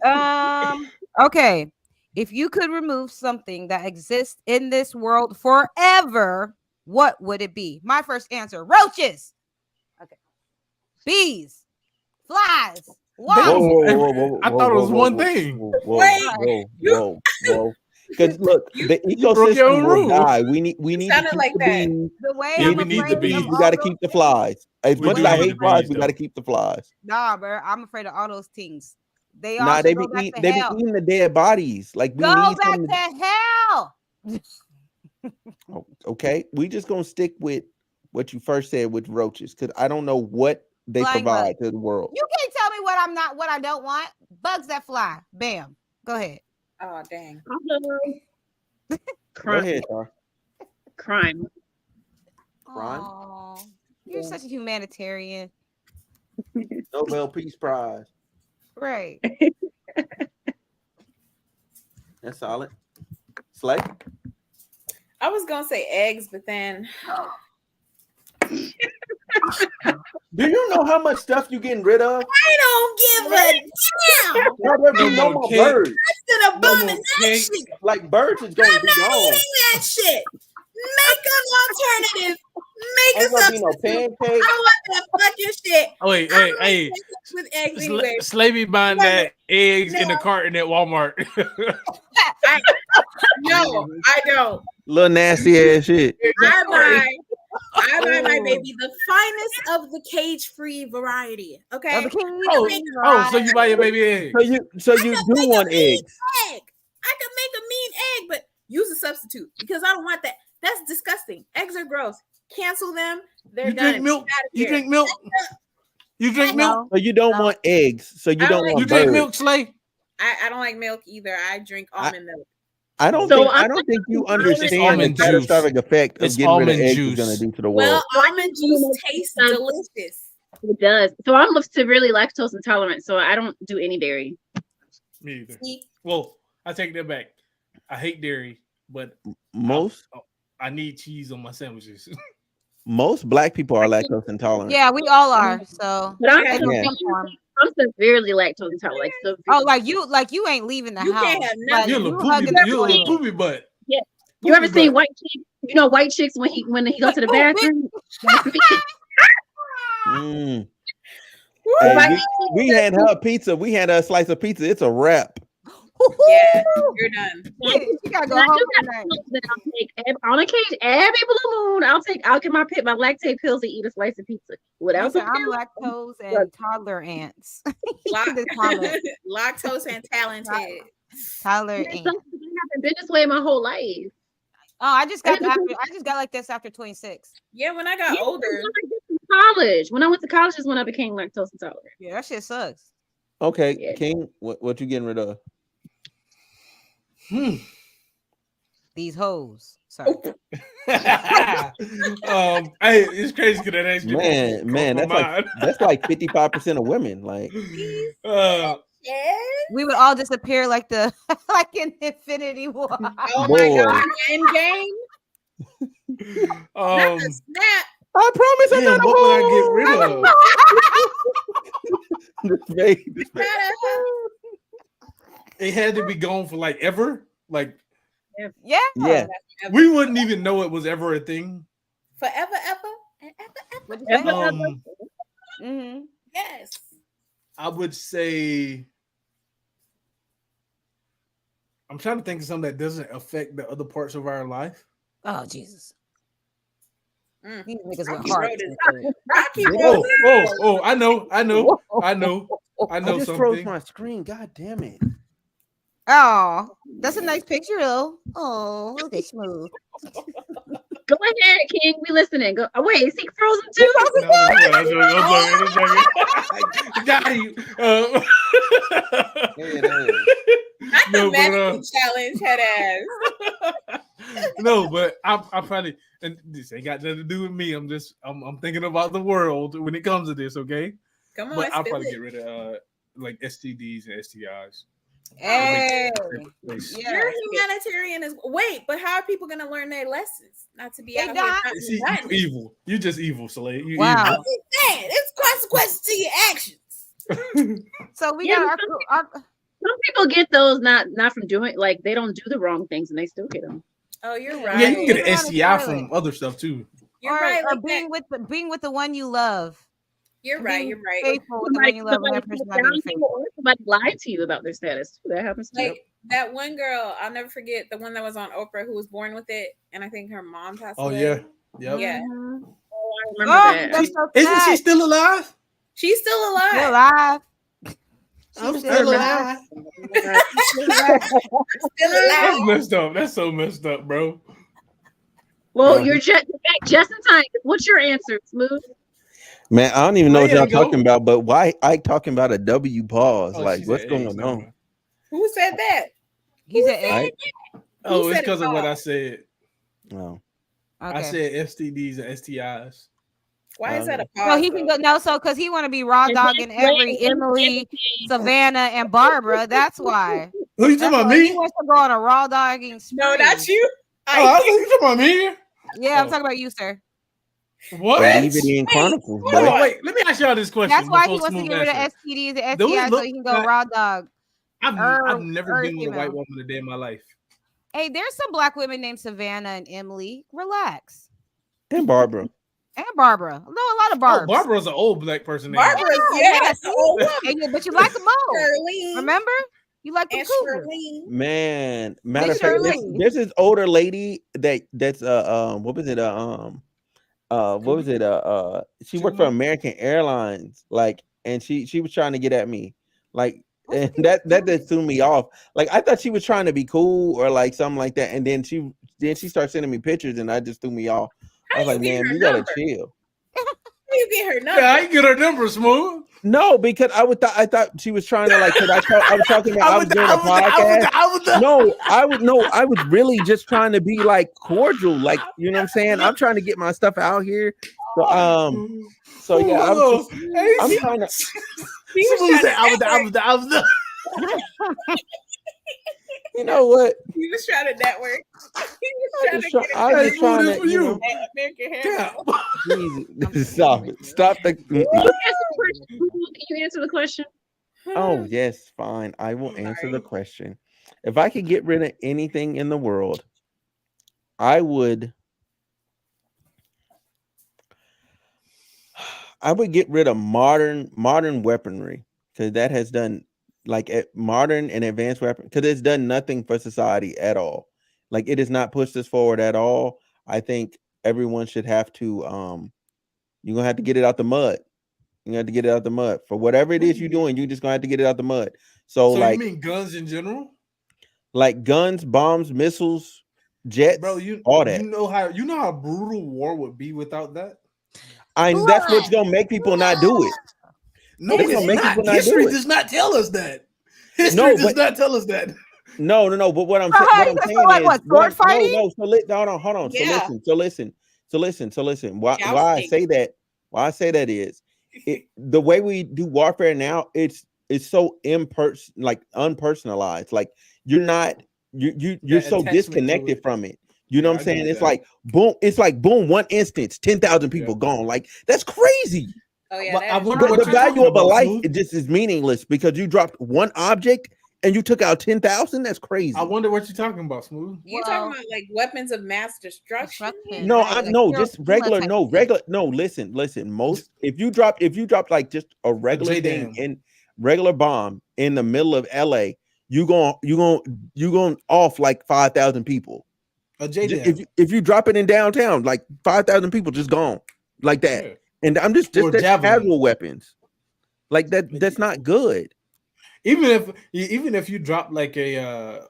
at. Okay. If you could remove something that exists in this world forever, what would it be? My first answer: roaches. Okay. Bees, flies, wasps. I thought it was one thing. Whoa. Because look, the broke your ecosystem own will rule. die. We need to sounded keep like the that. bees. The way Yeah, I'm we need afraid the of bees. all We got to those keep the things- flies. As We much do as I need hate the flies, bees, we got to though. keep the flies. Nah, bro. I'm afraid of all those things. They all Nah, should they go be back eating, to they be hell. eating the dead bodies. Like we Go need back some. to hell. Okay, we just gonna stick with what you first said with roaches because I don't know what they Flying provide to the world. You can't tell me what I don't want. Bugs that fly. Bam. Go ahead. Oh dang. Go Crime. ahead, Sar. Crime. Crime? Aw, you're such a humanitarian. Nobel Peace Prize. Right. That's solid. Slay. I was gonna say eggs, but then Do you know how much stuff you getting rid of? I don't give a damn. No, there be No no more more cake. birds. That's an No more abomination. cake. Like birds is gonna I'm be not gone. eating that shit. Make an alternative. Make a Ain't gonna be no substitute. pancake. I want that fucking shit. Oh, wait, I don't hey. like pancakes with eggs anyway. Slavey buying that eggs in the No. carton at Walmart. No, I don't. Little nasty ass shit. I buy my baby the finest of the cage-free variety. Okay. The king So you buy your baby eggs. So you do want eggs. Egg. I could make a mean egg, but use a substitute because I don't want that. That's disgusting. Eggs are gross. Cancel them. They're You done. drink milk? Get outta You here. drink milk? You drink milk? So you don't want eggs. So you I don't don't like- want You drink birds. milk, Slay? I don't like milk either. I drink almond milk. I don't think you understand the almond juice. catastrophic effect of It's getting rid of almond eggs juice. is going to do to the world. Well, almond juice tastes delicious. It does. So I'm severely lactose intolerant, so I don't do any dairy. Me either. See? Well, I take that back. I hate dairy, but most I need cheese on my sandwiches. most black people are lactose intolerant. Yeah, we all are. So But I'm, Yeah. I'm severely lactose intolerant. Like, so like you ain't leaving the You house. can't have Like, nothing. You're a you little hugging poopy, that you're a little toilet. poopy butt. Yeah. You ever Poopy seen butt. white chicks? You know white chicks when he go to the bathroom. Mm. Woo! Hey, we had her pizza. We had her a slice of pizza. It's a wrap. Yeah, you're done. You gotta go And I home do have tonight. pills that I'll take on occasion. Every blue moon, I'll get my lactate pills to eat a slice of pizza without the Listen, I'm pill. lactose and toddler ants. The toddler- Lactose and talented. toddler It's ants. something that haven't been this way my whole life. Oh, I just got like this after 26. Yeah, when I got Yeah, older. when I went to college. When I went to college is when I became lactose intolerant. Yeah, that shit sucks. Okay, Yeah. King, what you getting rid of? These hoes. Sorry. Hey, it's crazy because that actually Man, that's like 55% of women. Like, We would all disappear like the like in Infinity War. Oh Boy. my god, Endgame. Not the snap. I promise I'm damn, not a what would I hoe. get rid of? This baby. It had to be gone for like ever. Like Yeah. Yeah. we wouldn't even know it was ever a thing. Forever, ever, and ever. What'd you say? Um, Yes. I would say I'm trying to think of something that doesn't affect the other parts of our life. Oh Jesus. Mm. These niggas went Rocky hard. Road is- Rocky Yeah. Road. Oh, I know I just froze something. my screen. God damn it. Oh, that's a nice picture, though. Oh, look at Smooth. Go ahead, King. We listening. Go. Oh, wait, is he frozen too? Got you. Not the No, but, master challenge, head ass. no, but I probably, and this ain't got nothing to do with me. I'm thinking about the world when it comes to this. Okay, Come on, but I'll spill probably it. get rid of like STDs and STIs. Hey, You're humanitarian as wait, but how are people gonna learn their lessons? Not to be They out here not. fighting See, violence. you evil. You just evil, Slade. You Wow. I'm just saying, it's consequences to your actions. evil. So we Yeah, got our Some people get those not from doing like they don't do the wrong things and they still get them. Oh, you're Yeah. right. Yeah, you can get Put an it on the STI toilet. from other stuff too. You're or, right. or Like being with the one you love. you're And right. being You're right. Faithful with the one you love, and that somebody person put not being down you faithful. or somebody lied to you about their status. That happens too. Like that one girl, I'll never forget the one that was on Oprah who was born with it, and I think her mom passed Oh away. yeah, yep. Yeah. Mhm. Oh, I remember Oh, that. that's so Isn't she sad. still alive? She's still alive. Still alive? I'm She's still alive. alive. Still alive. That's messed up. That's so messed up, bro. Well, No. you're just in time. What's your answer, Smooth? Man, I don't even know what There y'all you go. talking about, but why Ike talking about a W pause? Oh, Like, she what's said going eggs, on? never. Who said that? He said, Ike? Oh, Who it's said it because of what all? I said. Oh. I okay. said STDs and STIs. Why is that a No, pause? he can though? go no, so because he want to be raw And dogging then every Slade- Emily, Savannah, and Barbara. That's why. Who you That's talking about why he me? wants to go on a raw dogging spree. No, not you. Oh, I thought you talking about me. Yeah, I'm Oh. talking about you, sir. What? Believe it in Chronicles, hold Hold boy. on, wait. Let me ask y'all this question. That's why he before wants to Smooth get rid of answer. STDs and Do it STIs so look he can go like- raw dog. I've never been with a female. white woman a day in my life. Hey, there's some black women named Savannah and Emily. Relax. And Barbara. And Barbara. No, a lot of Oh, Barbs. Barbara's an old black person name. Barbara, Yeah, yeah, that's the old woman. And but you like them all. Charlene. Remember? You like them And cougars. Charlene. Man, matter of Big fact, Shirley. there's this older lady that's what was it what was it she worked for Chuma? American Airlines, like, and she was trying to get at me, like, and that threw me off. Like, I thought she was trying to be cool or like something like that, and then she started sending me pictures, and that just threw me off. I was How like, you get man, her you gotta number? chill. How you get her number? Yeah, I can get her number, Smooth. No, because I thought she was trying to, like, cause I was talking about I was doing a podcast. I was really just trying to be like cordial, like, you know what I'm saying? I'm trying to get my stuff out here. So yeah, I'm trying to. He was Smooth trying said, to network. I was You know what? He was trying to network. He was trying to get I was just trying to, you know. at American Hair. Jesus, stop it. Stop the. Can you answer the question? Oh yes, fine. I will answer the question. If I could get rid of anything in the world, I would get rid of modern weaponry, because that has done, like, modern and advanced weapon, because it's done nothing for society at all. Like, it has not pushed us forward at all. I think everyone should have to you're gonna have to get it out the mud. You have to get it out the mud. For whatever it is you're doing, you just gonna have to get it out the mud. So like, you mean guns in general? Like guns, bombs, missiles, jets, Bro, all that. You know how brutal war would be without that? That's what's gonna make people not do it. No, It's it's gonna make not. people not History do it. does not tell us that. History No, does but- not tell us that. No. But what I'm So how saying you is, gonna like what, sword fighting? No. Hold on. Yeah. So listen. Why I Jousting. say that? Why I say that is, the way we do warfare now, it's so unpersonalized. Like, you're That so attachment to disconnected it. from it. You know Yeah, what I'm I saying? get It's that. like boom, one instance, 10,000 people gone. Like, that's crazy. Oh yeah, But that I is wonder true. what The you're talking value of a about, life, Smooth. it just is meaningless because you dropped one object and you took out 10,000. That's crazy. I wonder what you're talking about, Smooth. You Well, talking about like weapons of mass destruction? destruction. No, Right, I'm like no, Hiroshima just regular. type No, shit. regular. No, listen. Most if you drop like just a regular thing J-Dam. in regular bomb in the middle of LA, you going off like 5,000 people. A J-Dam. If you drop it in downtown, like 5,000 people just gone like that. Yeah. And I'm just Or that's javelin. casual weapons. Like that. That's not good. even if you drop like a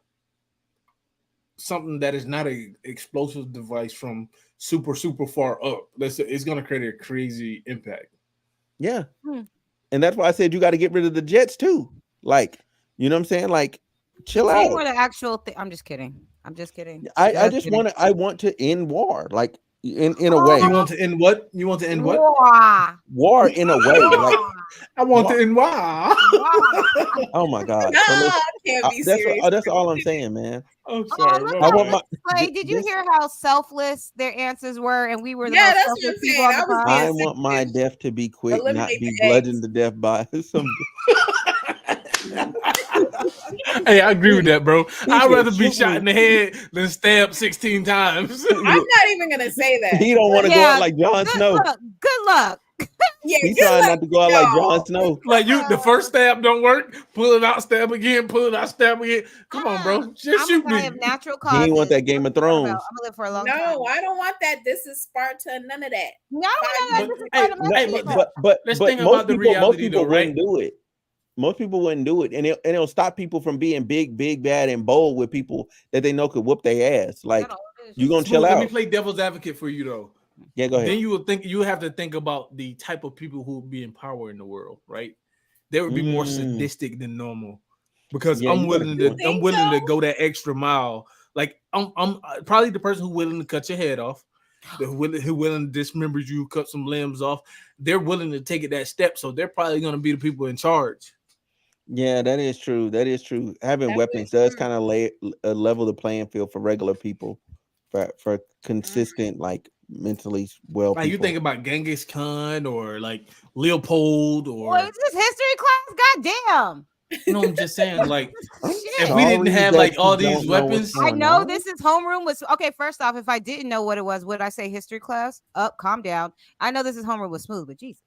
something that is not a explosive device from super far up, it's gonna create a crazy impact. Yeah. Hmm. And that's why I said you got to get rid of the jets too. Like, you know what I'm saying? Like, chill Say out. more the actual thing. I'm just kidding. I just want to. I want to end war, like in a way. You want to end what? You want to end what? War in a way, like I want war. to end why? Oh my God! No, So listen, can't be that's serious. that's all I'm saying, man. I'm Oh, sorry. look my I at want bad. my. Slay, did you this- hear how selfless their answers were, and we were the Yeah, most that's what selfless I'm people saying. on the I was pod? I being want my selfish. death to be quick, not Eliminate be the eggs. bludgeoned to death by some. Hey, I agree with that, bro. I'd said, rather be "Shoot shot me." in the head than stabbed 16 times. I'm not even gonna say that. He don't want to go Yeah, out like Jon Snow. Good luck. Yeah, He good trying luck not to go out like y'all. Jon Snow. Like the first stab don't work. Pull it out, stab again. Pull it out, stab again. Come on, bro. Just I'm shoot a guy me. of natural He causes. ain't want that Game of What you talking Thrones. about? I'm gonna live for a long time. No, I don't want that. This is Sparta. None of that. No, But, this is hey, part of my hey, people. but let's think about the reality, though, right? wouldn't do it. Most people wouldn't do it, and it'll stop people from being big, bad, and bold with people that they know could whoop their ass. Like, you gonna chill Smooth, let me out? play devil's advocate for you, though. Yeah, go ahead. Then you have to think about the type of people who would be in power in the world, right? They would be more sadistic than normal because Yeah, I'm you got a willing point. to go that extra mile. Like I'm probably the person who's willing to cut your head off, who willing to dismember you, cut some limbs off. They're willing to take it that step, so they're probably going to be the people in charge. Yeah, that is true. That is true. Having That weapons is does true. kind of level the playing field for regular people, for consistent, like mentally well Like you people. think about Genghis Khan or like Leopold or Boy, is this history class? Goddamn. I'm just saying, like I'm if we didn't sorry have that like you all these don't know what's weapons, I going know on. this is homeroom. Okay, first off, if I didn't know what it was, would I say history class? Up, calm down. I know this is homeroom with Smooth, but Jesus.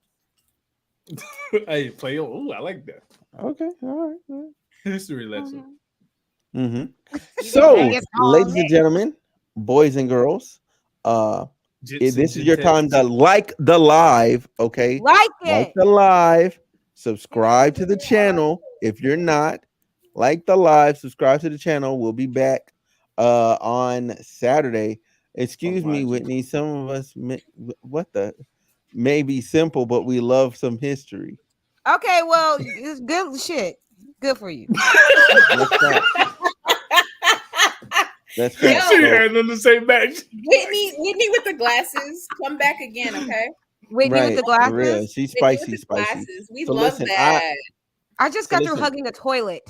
hey, play. Oh, I like that Okay, all right. history lesson. Mm-hmm. You So, gonna It's ladies on. and gentlemen, boys and girls, Jits this and is your time Jitettes. to like the live, okay? Like Like it. the live, subscribe to the channel. If you're not, like the live, subscribe to the channel. We'll be back on Saturday. Excuse me, watching. Whitney. Some of us may be simple, but we love some history. Okay, well, it's good shit. Good for you. That's fact. That's fact. She So, had nothing to say back. Whitney with the glasses. Come back again, okay? Whitney with the for real. glasses. She's Whitney with spicy, the spicy. glasses. We So love listen, that. I just So got through listen. hugging a toilet.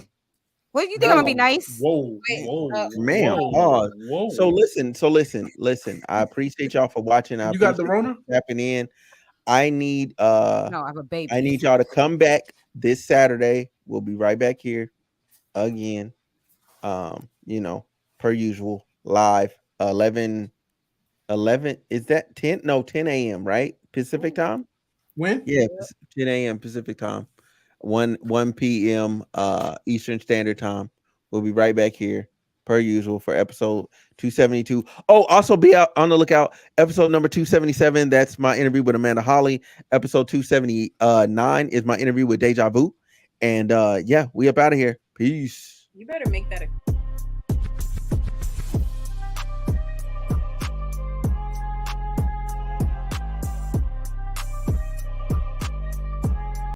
What do you think I'm gonna be nice? Whoa, Wait, whoa, Man, whoa, pause. whoa. So listen. I appreciate y'all for watching. I You got the appreciate Rona? you tapping in. I need No, I have a baby. I need y'all to come back this Saturday. We'll be right back here again. Per usual, live 11 is that 10? No, 10 a.m. right? Pacific time? When? Yeah, 10 a.m. Pacific time. 1 p.m. Eastern Standard Time. We'll be right back here per usual for episode 272. Oh, also be out on the lookout. Episode number 277. That's my interview with Amanda Holly. Episode 279 is my interview with Deja Vu. And yeah, we up out of here. Peace. You better make that a